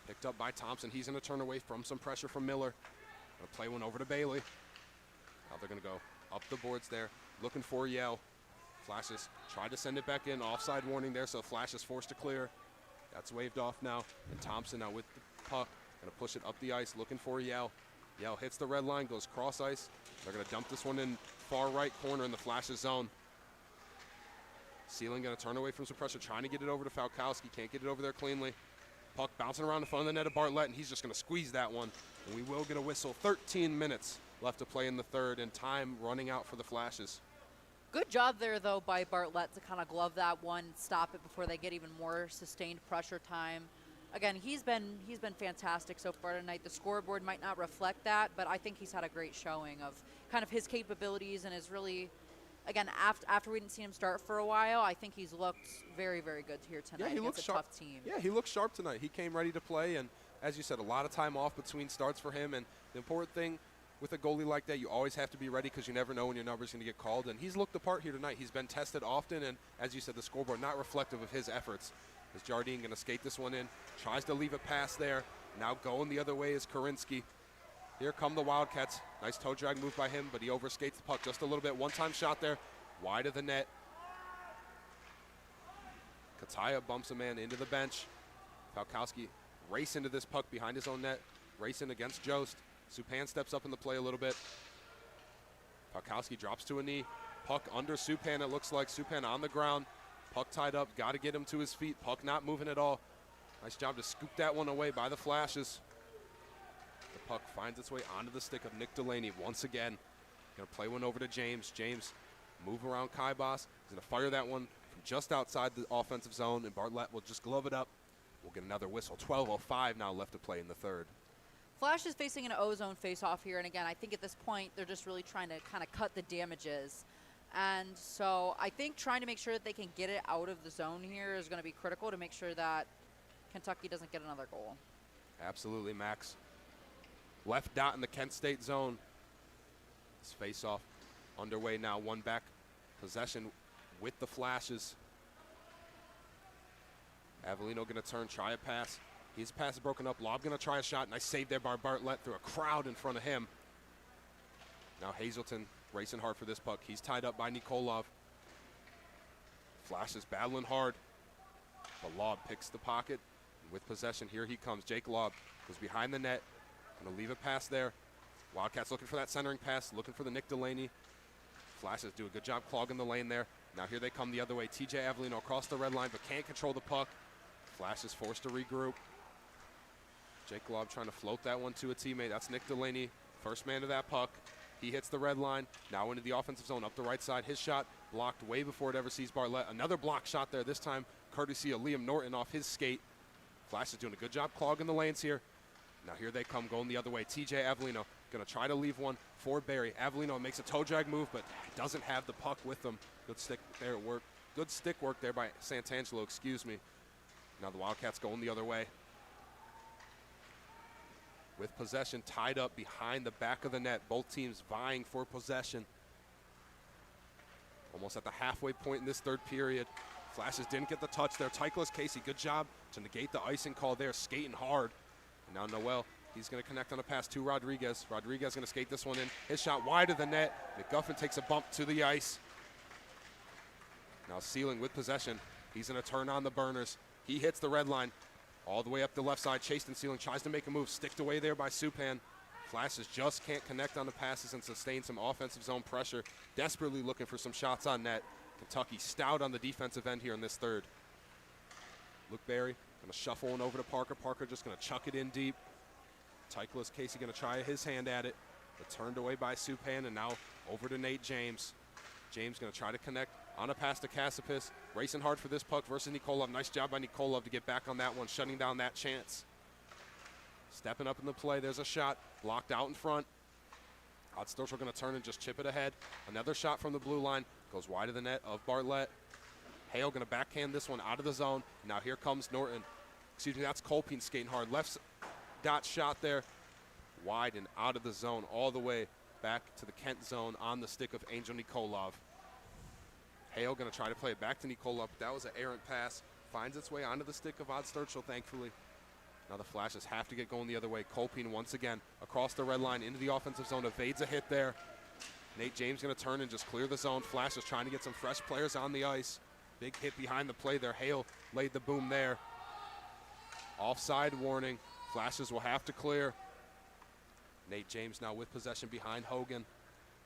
Picked up by Thompson. He's going to turn away from some pressure from Miller. Going to play one over to Bailey. Now they're going to go up the boards there, looking for Yale. Flashes tried to send it back in. Offside warning there, so Flash is forced to clear. That's waved off now. And Thompson now with the puck. Going to push it up the ice, looking for Yale. Yale hits the red line, goes cross ice. They're going to dump this one in far right corner in the Flash's zone. Sealing going to turn away from some pressure, trying to get it over to Falkowski. Can't get it over there cleanly. Puck bouncing around in front of the net of Bartlett, and he's just going to squeeze that one. And we will get a whistle. 13 minutes left to play in the third, and time running out for the Flashes. Good job there, though, by Bartlett to kind of glove that one, stop it before they get even more sustained pressure time. Again, he's been fantastic so far tonight. The scoreboard might not reflect that, but I think he's had a great showing of kind of his capabilities and is really, again, after we didn't see him start for a while, I think he's looked very, very good here tonight against a tough team. Yeah, he looked sharp tonight. He came ready to play, and as you said, a lot of time off between starts for him. And the important thing with a goalie like that, you always have to be ready because you never know when your number's going to get called. And he's looked the part here tonight. He's been tested often, and as you said, the scoreboard not reflective of his efforts. Is Jardine going to skate this one in? Tries to leave a pass there. Now going the other way is Karinsky. Here come the Wildcats. Nice toe drag move by him, but he overskates the puck just a little bit. One-time shot there, wide of the net. Kataya bumps a man into the bench. Falkowski race into this puck behind his own net. Racing against Jost. Supan steps up in the play a little bit. Falkowski drops to a knee. Puck under Supan, it looks like. Supan on the ground. Puck tied up, got to get him to his feet. Puck not moving at all. Nice job to scoop that one away by the Flashes. The puck finds its way onto the stick of Nick Delaney once again. Gonna play one over to James. James move around Kaibas. He's gonna fire that one from just outside the offensive zone, and Bartlett will just glove it up. We'll get another whistle. 12:05 now left to play in the third. Flash is facing an O-zone face-off here, and again, I think at this point they're just really trying to kind of cut the damages. And so I think trying to make sure that they can get it out of the zone here is going to be critical to make sure that Kentucky doesn't get another goal. Absolutely, Max. Left dot in the Kent State zone. This face-off underway now. One back possession with the Flashes. Avellino going to turn, try a pass. His pass is broken up. Lob going to try a shot. Nice save there by Bartlett through a crowd in front of him. Now Hazelton racing hard for this puck. He's tied up by Nikolov. Flash is battling hard. But Lob picks the pocket. With possession, here he comes. Jake Lob goes behind the net. Going to leave a pass there. Wildcats looking for that centering pass, looking for the Nick Delaney. Flashes do a good job clogging the lane there. Now here they come the other way. TJ Avellino across the red line, but can't control the puck. Flash is forced to regroup. Jake Lob trying to float that one to a teammate. That's Nick Delaney, first man to that puck. He hits the red line, now into the offensive zone, up the right side. His shot blocked way before it ever sees Bartlett. Another block shot there, this time courtesy of Liam Norton off his skate. Flash is doing a good job clogging the lanes here. Now here they come, going the other way. TJ Avellino going to try to leave one for Barry. Avellino makes a toe drag move, but doesn't have the puck with him. Good stick there at work. Good stick work there by Santangelo, excuse me. Now the Wildcats going the other way. With possession tied up behind the back of the net. Both teams vying for possession. Almost at the halfway point in this third period. Flashes didn't get the touch there. Tyklas Casey, good job to negate the icing call there, skating hard. And now Noel, he's going to connect on a pass to Rodriguez. Rodriguez going to skate this one in. His shot wide of the net. McGuffin takes a bump to the ice. Now Sealing with possession. He's going to turn on the burners. He hits the red line. All the way up the left side. Chaston Sealing tries to make a move. Sticked away there by Supan. Flashes just can't connect on the passes and sustain some offensive zone pressure. Desperately looking for some shots on net. Kentucky stout on the defensive end here in this third. Luke Berry going to shuffle one over to Parker. Parker just going to chuck it in deep. Tyklas Casey going to try his hand at it. But turned away by Supan, and now over to Nate James. James going to try to connect on a pass to Kassipis. Racing hard for this puck versus Nikolov. Nice job by Nikolov to get back on that one, shutting down that chance. Stepping up in the play. There's a shot blocked out in front. Odstorch going to turn and just chip it ahead. Another shot from the blue line. Goes wide of the net of Bartlett. Hale going to backhand this one out of the zone. Now here comes Norton. Excuse me, that's Kolpin skating hard. Left dot shot there. Wide and out of the zone all the way back to the Kent zone on the stick of Angel Nikolov. Hale going to try to play it back to Nikolov. That was an errant pass. Finds its way onto the stick of Odstorch, thankfully. Now the Flashes have to get going the other way. Kolpin once again across the red line into the offensive zone. Evades a hit there. Nate James going to turn and just clear the zone. Flashes trying to get some fresh players on the ice. Big hit behind the play there. Hale laid the boom there. Offside warning. Flashes will have to clear. Nate James now with possession behind Hogan.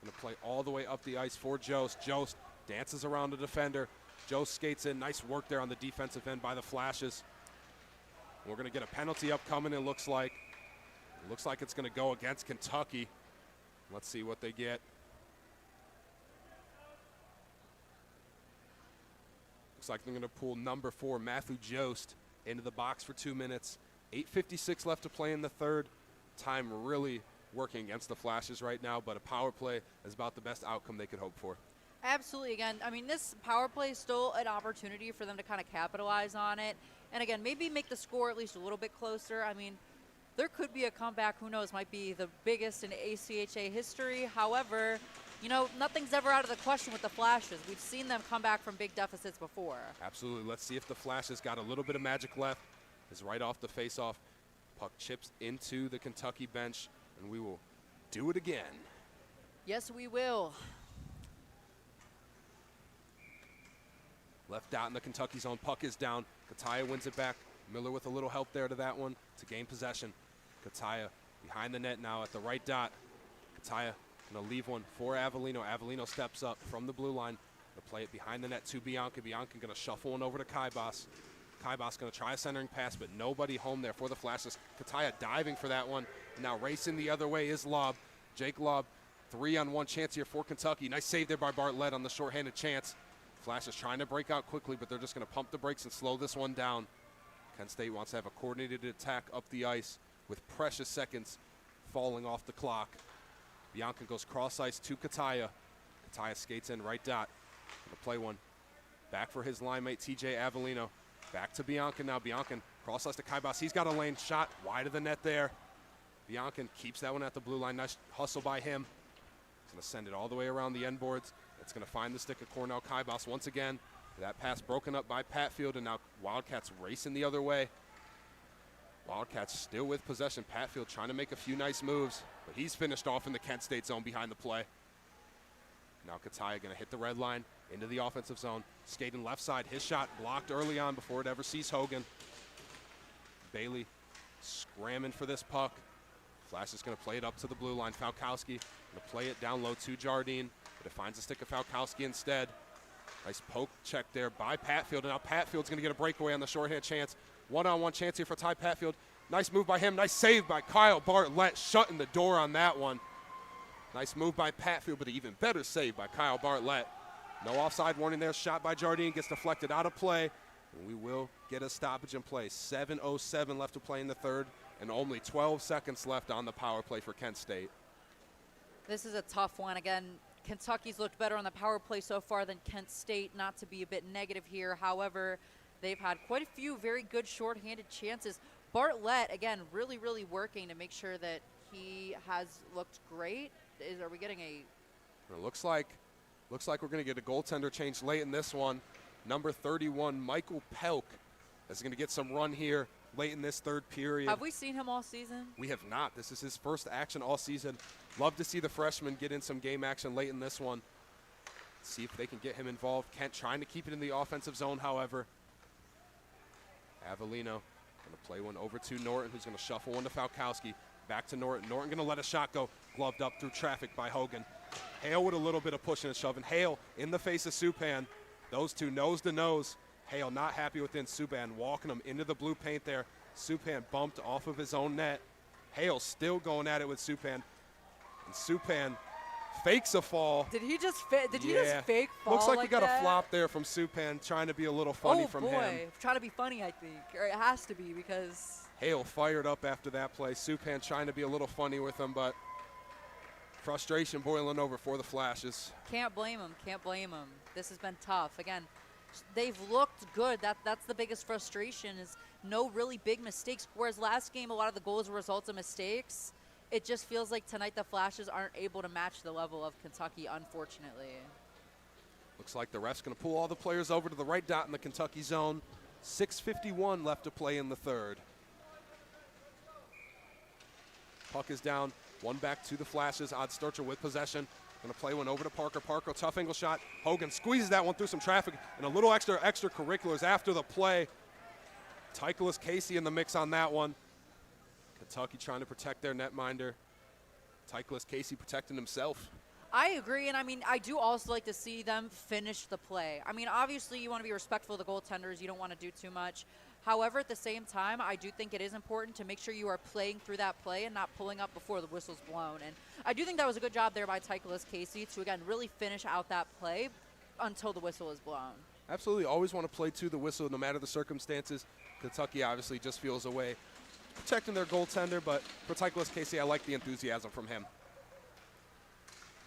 Going to play all the way up the ice for Jost. Jost dances around the defender. Jost skates in. Nice work there on the defensive end by the Flashes. We're going to get a penalty upcoming, it looks like. It looks like it's going to go against Kentucky. Let's see what they get. Looks like they're going to pull number 4, Matthew Jost, into the box for 2 minutes. 8:56 left to play in the third. Time really working against the Flashes right now, but a power play is about the best outcome they could hope for. Absolutely. Again, I mean, this power play is still an opportunity for them to kind of capitalize on it. And again, maybe make the score at least a little bit closer. I mean, there could be a comeback. Who knows? Might be the biggest in ACHA history. However, you know, nothing's ever out of the question with the Flashes. We've seen them come back from big deficits before. Absolutely. Let's see if the Flashes got a little bit of magic left. Is right off the face-off. Puck chips into the Kentucky bench, and we will do it again. Yes, we will. Left out in the Kentucky zone. Puck is down. Kataya wins it back. Miller with a little help there to that one to gain possession. Kataya behind the net now at the right dot. Kataya going to leave one for Avellino. Avellino steps up from the blue line to play it behind the net to Bianca. Bianca going to shuffle one over to Kaibas. Kaibas going to try a centering pass, but nobody home there for the Flashes. Kataya diving for that one. Now racing the other way is Lobb. Jake Lobb, 3-on-1 chance here for Kentucky. Nice save there by Bartlett on the shorthanded chance. Flashes trying to break out quickly, but they're just going to pump the brakes and slow this one down. Kent State wants to have a coordinated attack up the ice with precious seconds falling off the clock. Bianca goes cross ice to Kataya. Kataya skates in right dot. Gonna play one back for his line mate TJ Avellino. Back to Bianca now. Bianca cross ice to Kaibas. He's got a lane shot wide of the net there. Bianca keeps that one at the blue line. Nice hustle by him. He's gonna send it all the way around the end boards. It's going to find the stick of Cornell Kaibas once again. That pass broken up by Patfield, and now Wildcats racing the other way. Wildcats still with possession. Patfield trying to make a few nice moves, but he's finished off in the Kent State zone behind the play. Now Kataya going to hit the red line into the offensive zone. Skating left side. His shot blocked early on before it ever sees Hogan. Bailey scramming for this puck. Flash is going to play it up to the blue line. Falkowski going to play it down low to Jardine. But it finds a stick of Falkowski instead. Nice poke check there by Patfield. And now Patfield's going to get a breakaway on the shorthand chance. One-on-one chance here for Ty Patfield. Nice move by him. Nice save by Kyle Bartlett, shutting the door on that one. Nice move by Patfield, but an even better save by Kyle Bartlett. No offside warning there. Shot by Jardine. Gets deflected out of play. And we will get a stoppage in play. 7:07 left to play in the third. And only 12 seconds left on the power play for Kent State. This is a tough one. Again, Kentucky's looked better on the power play so far than Kent State, not to be a bit negative here. However, they've had quite a few very good shorthanded chances. Bartlett, again, really, really working to make sure that he has looked great. Are we getting a... It looks like we're going to get a goaltender change late in this one. Number 31, Michael Pelk, is going to get some run here late in this third period. Have we seen him all season? We have not. This is his first action all season. Love to see the freshman get in some game action late in this one. See if they can get him involved. Kent trying to keep it in the offensive zone, however. Avellino going to play one over to Norton, who's going to shuffle one to Falkowski. Back to Norton. Norton going to let a shot go. Gloved up through traffic by Hogan. Hale with a little bit of pushing and shoving. Hale in the face of Supan. Those two nose to nose. Hale not happy within Subban, walking him into the blue paint there. Supan bumped off of his own net. Hale still going at it with Supan. And Supan fakes a fall. Did he just fake fall? Looks like we got that? a flop there from Supan, trying to be a little funny from him. Trying to be funny, I think. Or it has to be because... Hale fired up after that play. Supan trying to be a little funny with him, but frustration boiling over for the Flashes. Can't blame him. Can't blame him. This has been tough. Again, they've looked good. That's the biggest frustration is no really big mistakes. Whereas last game, a lot of the goals were results of mistakes. It just feels like tonight the Flashes aren't able to match the level of Kentucky, unfortunately. Looks like the ref's going to pull all the players over to the right dot in the Kentucky zone. 6:51 left to play in the third. Puck is down. One back to the Flashes. Odd Sturcher with possession. Going to play one over to Parker. Parker, tough angle shot. Hogan squeezes that one through some traffic. And a little extracurriculars after the play. Tycholas Casey in the mix on that one. Kentucky trying to protect their netminder. Tycholas Casey protecting himself. I agree, and I mean, I do also like to see them finish the play. I mean, obviously you want to be respectful of the goaltenders. You don't want to do too much. However, at the same time, I do think it is important to make sure you are playing through that play and not pulling up before the whistle's blown. And I do think that was a good job there by Titleist Casey to, again, really finish out that play until the whistle is blown. Absolutely. Always want to play to the whistle no matter the circumstances. Kentucky obviously just feels a way protecting their goaltender, but for Titleist Casey, I like the enthusiasm from him.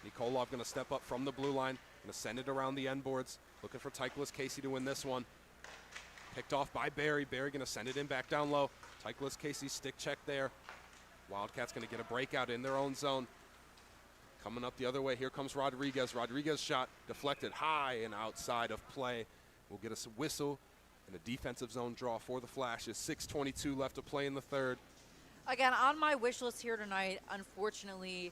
Nikolov going to step up from the blue line, going to send it around the end boards, looking for Titleist Casey to win this one. Picked off by Barry. Barry going to send it in back down low. Titleist Casey stick check there. Wildcats going to get a breakout in their own zone. Coming up the other way, here comes Rodriguez. Rodriguez shot deflected high and outside of play. We'll get us a whistle and a defensive zone draw for the Flashes. 6:22 left to play in the third. Again, on my wish list here tonight, unfortunately,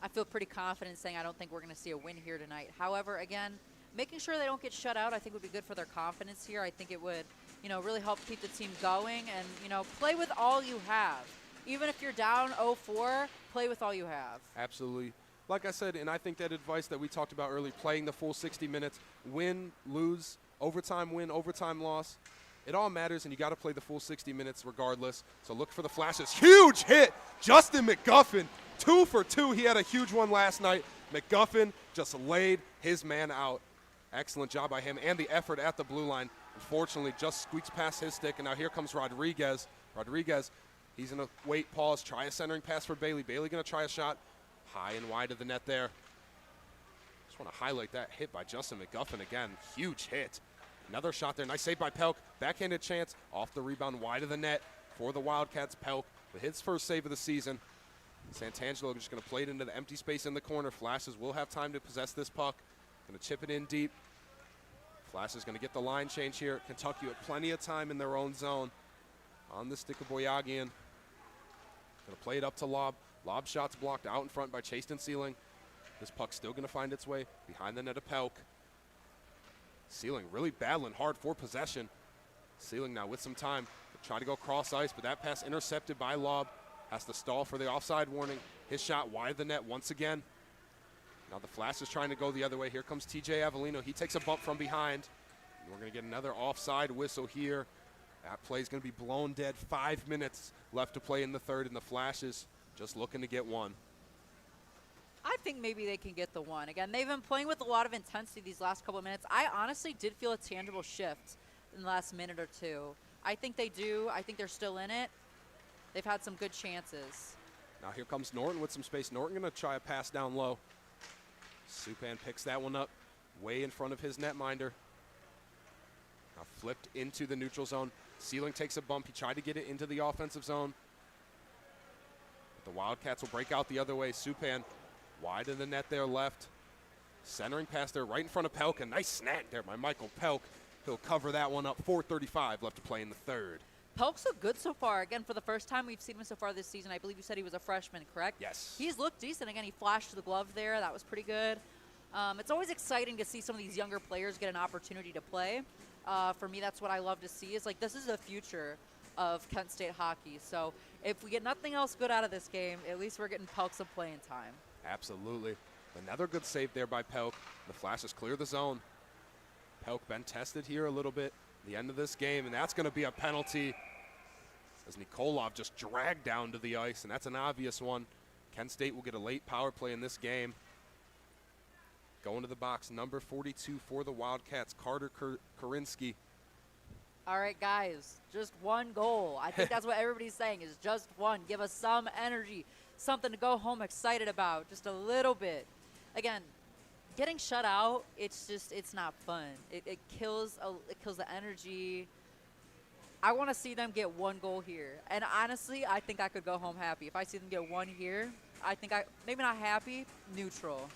I feel pretty confident saying I don't think we're going to see a win here tonight. However, again, making sure they don't get shut out, I think would be good for their confidence here. I think it would, really help keep the team going and, play with all you have. Even if you're down 0-4, play with all you have. Absolutely. Like I said, and I think that advice that we talked about earlier, playing the full 60 minutes, win, lose, overtime win, overtime loss, it all matters, and you got to play the full 60 minutes regardless. So look for the Flashes. Huge hit! Justin McGuffin, 2 for 2. He had a huge one last night. McGuffin just laid his man out. Excellent job by him and the effort at the blue line. Unfortunately, just squeaks past his stick, and now here comes Rodriguez. Rodriguez, he's going to wait, pause, try a centering pass for Bailey. Bailey going to try a shot high and wide of the net there. Just want to highlight that hit by Justin McGuffin again. Huge hit. Another shot there. Nice save by Pelk. Backhanded chance off the rebound wide of the net for the Wildcats. Pelk with his first save of the season. Santangelo just going to play it into the empty space in the corner. Flashes will have time to possess this puck. Going to chip it in deep. Flashes going to get the line change here. Kentucky with plenty of time in their own zone. On the stick of Boyagian. Going to play it up to Lob. Lob shots blocked out in front by Chasten Sealing. This puck's still going to find its way behind the net of Pelk. Sealing really battling hard for possession. Sealing now with some time. Try to go cross ice, but that pass intercepted by Lob. Has to stall for the offside warning. His shot wide of the net once again. Now the Flash is trying to go the other way. Here comes TJ Avellino. He takes a bump from behind. And we're going to get another offside whistle here. That play is going to be blown dead. 5 minutes left to play in the third, and the Flashes just looking to get one. I think maybe they can get the one. Again, they've been playing with a lot of intensity these last couple of minutes. I honestly did feel a tangible shift in the last minute or two. I think they do. I think they're still in it. They've had some good chances. Now here comes Norton with some space. Norton going to try a pass down low. Supan picks that one up way in front of his netminder. Now flipped into the neutral zone. Sealing takes a bump. He tried to get it into the offensive zone. But the Wildcats will break out the other way. Supan wide of the net there left. Centering pass there right in front of Pelk. A nice snag there by Michael Pelk. He'll cover that one up. 4:35 left to play in the third. Pelk's so good so far. Again, for the first time we've seen him so far this season. I believe you said he was a freshman, correct? Yes. He's looked decent. Again, he flashed the glove there. That was pretty good. It's always exciting to see some of these younger players get an opportunity to play. For me, that's what I love to see. Is like this is the future of Kent State hockey. So if we get nothing else good out of this game, at least we're getting Pelk some playing time. Absolutely. Another good save there by Pelk. The Flashes clear the zone. Pelk been tested here a little bit at the end of this game, and that's going to be a penalty as Nikolov just dragged down to the ice, and that's an obvious one. Kent State will get a late power play in this game. Going to the box, number 42 for the Wildcats, Carter Karinsky. All right, guys, just one goal. I think that's what everybody's saying is just one. Give us some energy, something to go home excited about, just a little bit. Again, getting shut out, it's not fun. It kills the energy. I want to see them get one goal here. And honestly, I think I could go home happy. If I see them get one here, I think maybe not happy, neutral.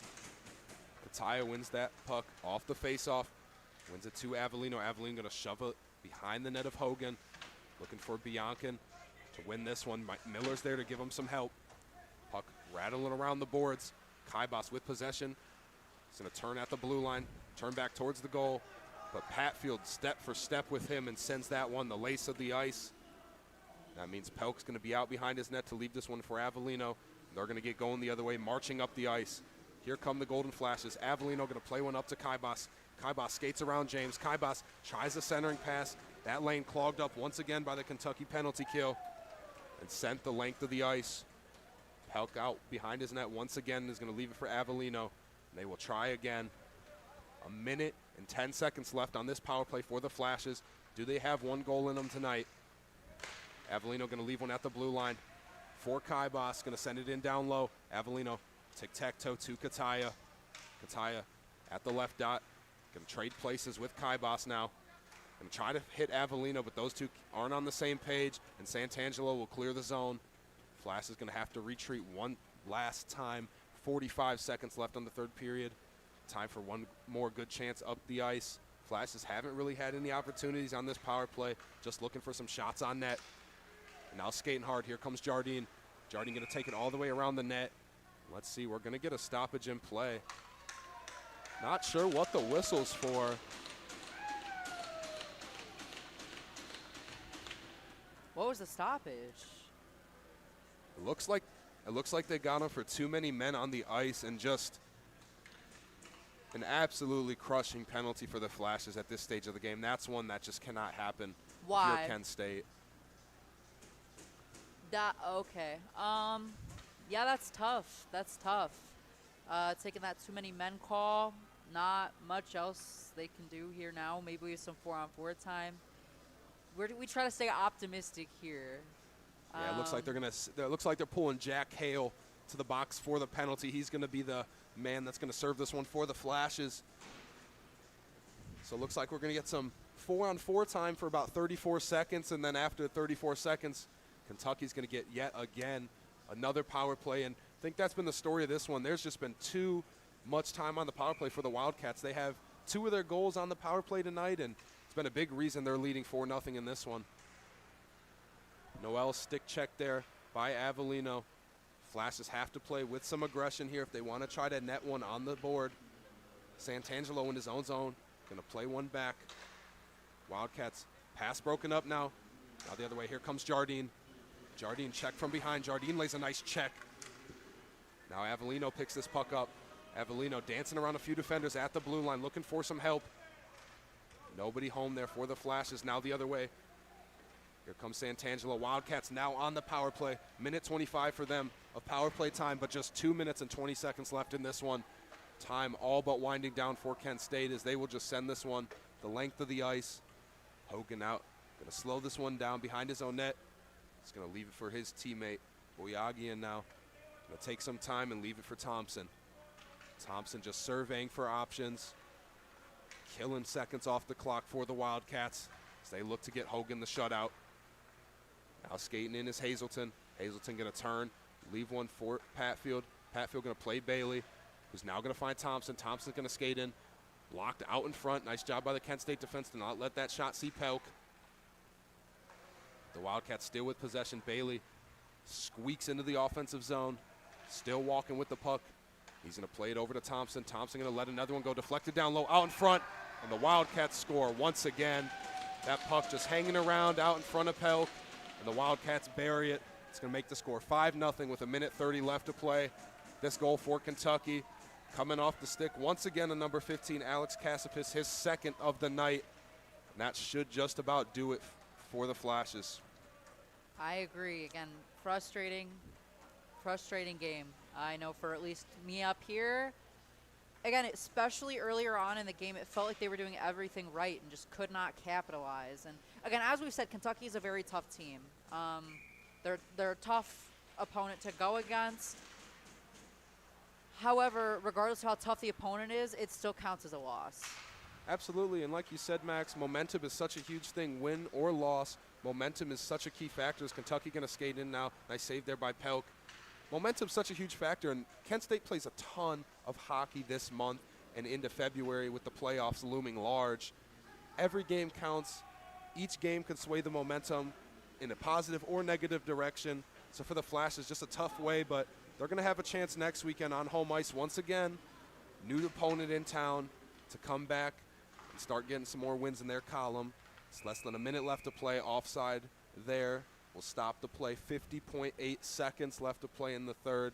Kataya wins that puck off the faceoff. Wins it to Avellino. Avellino going to shove it behind the net of Hogan. Looking for Biancan to win this one. Miller's there to give him some help. Puck rattling around the boards. Kaibas with possession. He's going to turn at the blue line. Turn back towards the goal. But Patfield step for step with him and sends that one the lace of the ice. That means Pelk's going to be out behind his net to leave this one for Avellino. They're going to get going the other way, marching up the ice. Here come the Golden Flashes. Avellino going to play one up to Kaibas. Kaibas skates around James. Kaibas tries the centering pass. That lane clogged up once again by the Kentucky penalty kill and sent the length of the ice. Pelk out behind his net once again is going to leave it for Avellino. And they will try again. 1 minute and 10 seconds left on this power play for the Flashes. Do they have one goal in them tonight? Avellino going to leave one at the blue line. For Kaibas, going to send it in down low. Avellino, tic-tac-toe to Kataya. Kataya at the left dot. Going to trade places with Kaibas now. Going to try to hit Avellino, but those two aren't on the same page, and Santangelo will clear the zone. Flash is going to have to retreat one last time. 45 seconds left on the third period. Time for one more good chance up the ice. Flashes haven't really had any opportunities on this power play, just looking for some shots on net. And now skating hard. Here comes Jardine. Jardine going to take it all the way around the net. Let's see, we're going to get a stoppage in play. Not sure what the whistle's for. What was the stoppage? It looks like they got him for too many men on the ice, and just an absolutely crushing penalty for the Flashes at this stage of the game. That's one that just cannot happen. Why? If you're Kent State. Okay. Yeah, that's tough. That's tough. Taking that too many men call. Not much else they can do here now. Maybe we have some 4-on-4 time. We try to stay optimistic here. Yeah, it looks like they're pulling Jack Hale to the box for the penalty. He's going to be the man that's going to serve this one for the Flashes. So it looks like we're going to get some 4-on-4 time for about 34 seconds, and then after 34 seconds, Kentucky's going to get yet again another power play. And I think that's been the story of this one. There's just been too much time on the power play for the Wildcats. They have 2 of their goals on the power play tonight, and it's been a big reason they're leading 4-0 in this one. Noel stick check there by Avellino. Flashes have to play with some aggression here if they want to try to net one on the board. Santangelo in his own zone, going to play one back. Wildcats pass broken up now. Now the other way, here comes Jardine. Jardine check from behind. Jardine lays a nice check. Now Avellino picks this puck up. Avellino dancing around a few defenders at the blue line, looking for some help. Nobody home there for the Flashes. Now the other way. Here comes Santangelo. Wildcats now on the power play. Minute 25 for them of power play time, but just 2 minutes and 20 seconds left in this one. Time all but winding down for Kent State as they will just send this one the length of the ice. Hogan out. Going to slow this one down behind his own net. He's going to leave it for his teammate, Boyagian now. Going to take some time and leave it for Thompson. Thompson just surveying for options. Killing seconds off the clock for the Wildcats as they look to get Hogan the shutout. Now skating in is Hazelton. Hazelton going to turn, leave one for Patfield. Patfield going to play Bailey, who's now going to find Thompson. Thompson's going to skate in. Blocked out in front. Nice job by the Kent State defense to not let that shot see Pelk. The Wildcats still with possession. Bailey squeaks into the offensive zone. Still walking with the puck. He's going to play it over to Thompson. Thompson going to let another one go. Deflected down low, out in front. And the Wildcats score once again. That puck just hanging around out in front of Pelk. And the Wildcats bury it. It's going to make the score 5-0 with 1:30 left to play. This goal for Kentucky coming off the stick. Once again, the number 15, Alex Kassipis, his second of the night. And that should just about do it for the Flashes. I agree. Again, frustrating game. I know for at least me up here. Again, especially earlier on in the game, it felt like they were doing everything right and just could not capitalize. And again, as we've said, Kentucky is a very tough team. They're a tough opponent to go against. However, regardless of how tough the opponent is, it still counts as a loss. Absolutely, and like you said, Max, momentum is such a huge thing. Win or loss, momentum is such a key factor. Is Kentucky going to skate in now? Nice save there by Pelk. Momentum's such a huge factor, and Kent State plays a ton of hockey this month and into February with the playoffs looming large. Every game counts. Each game can sway the momentum in a positive or negative direction. So for the Flashes, just a tough way, but they're going to have a chance next weekend on home ice once again. New opponent in town to come back and start getting some more wins in their column. It's less than a minute left to play. Offside there will stop the play. 50.8 seconds left to play in the third.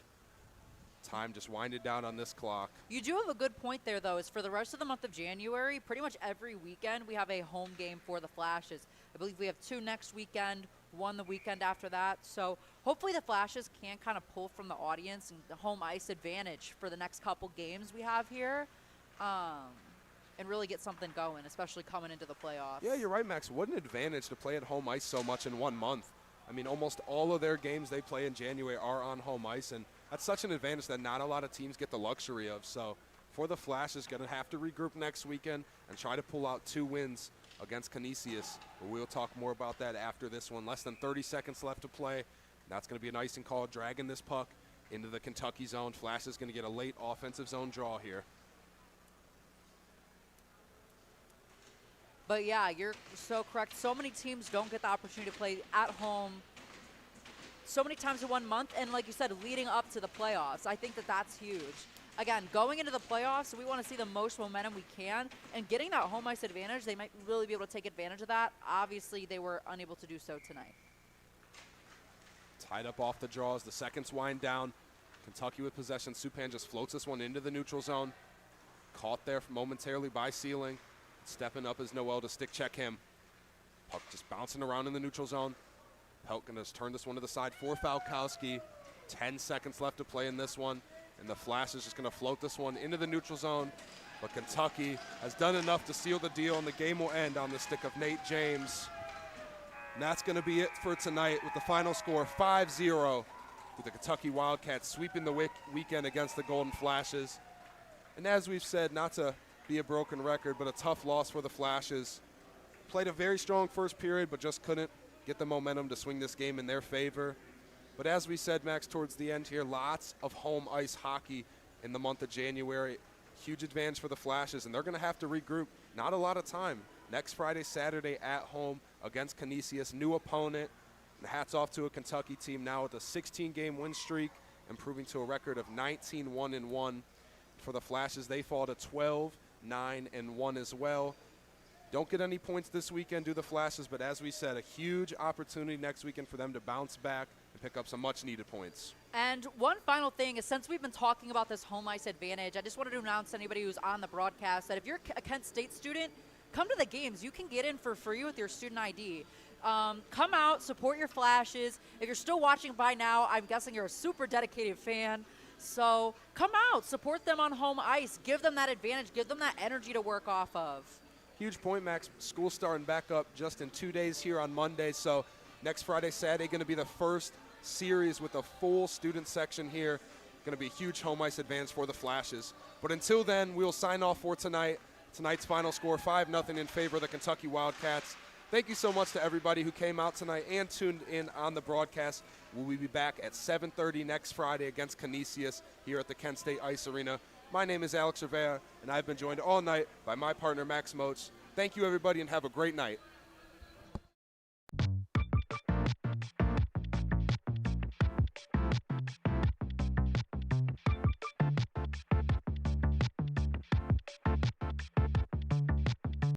Time just winding down on this clock. You do have a good point there, though, is for the rest of the month of January, pretty much every weekend we have a home game for the Flashes. I believe we have 2 next weekend, 1 the weekend after that. So hopefully the Flashes can kind of pull from the audience and the home ice advantage for the next couple games we have here and really get something going, especially coming into the playoffs. Yeah, you're right, Max. What an advantage to play at home ice so much in 1 month. I mean, almost all of their games they play in January are on home ice, and that's such an advantage that not a lot of teams get the luxury of. So for the Flashes, going to have to regroup next weekend and try to pull out 2 wins against Canisius. But we'll talk more about that after this one. Less than 30 seconds left to play. That's going to be an icing call, dragging this puck into the Kentucky zone. Flashes going to get a late offensive zone draw here. But yeah, you're so correct. So many teams don't get the opportunity to play at home so many times in 1 month. And like you said, leading up to the playoffs, I think that that's huge. Again, going into the playoffs, we want to see the most momentum we can. And getting that home ice advantage, they might really be able to take advantage of that. Obviously, they were unable to do so tonight. Tied up off the draws. The seconds wind down. Kentucky with possession. Supan just floats this one into the neutral zone. Caught there momentarily by Sealing. Stepping up is Noel to stick check him. Puck just bouncing around in the neutral zone. Pelt going to turn this one to the side for Falkowski. 10 seconds left to play in this one. And the Flash is just going to float this one into the neutral zone. But Kentucky has done enough to seal the deal, and the game will end on the stick of Nate James. And that's going to be it for tonight with the final score 5-0 with the Kentucky Wildcats sweeping the weekend against the Golden Flashes. And as we've said, not to be a broken record, but a tough loss for the Flashes. Played a very strong first period, but just couldn't get the momentum to swing this game in their favor. But as we said, Max, towards the end here, lots of home ice hockey in the month of January. Huge advantage for the Flashes, and they're going to have to regroup. Not a lot of time. Next Friday, Saturday at home against Canisius, new opponent. And hats off to a Kentucky team now with a 16-game win streak, improving to a record of 19-1-1. For the Flashes, they fall to 12-9-1 as well. Don't get any points this weekend, do the Flashes, but as we said, a huge opportunity next weekend for them to bounce back and pick up some much-needed points. And one final thing is, since we've been talking about this home ice advantage, I just wanted to announce to anybody who's on the broadcast that if you're a Kent State student, come to the games. You can get in for free with your student ID. Come out, support your Flashes. If you're still watching by now, I'm guessing you're a super dedicated fan. So come out, support them on home ice. Give them that advantage. Give them that energy to work off of. Huge point, Max. School starting back up just in 2 days here on Monday. So next Friday, Saturday, going to be the first series with a full student section here. Going to be a huge home ice advantage for the Flashes. But until then, we'll sign off for tonight. Tonight's final score, 5-0 in favor of the Kentucky Wildcats. Thank you so much to everybody who came out tonight and tuned in on the broadcast. We'll be back at 7:30 next Friday against Canisius here at the Kent State Ice Arena. My name is Alex Rivera, and I've been joined all night by my partner, Max Moats. Thank you, everybody, and have a great night.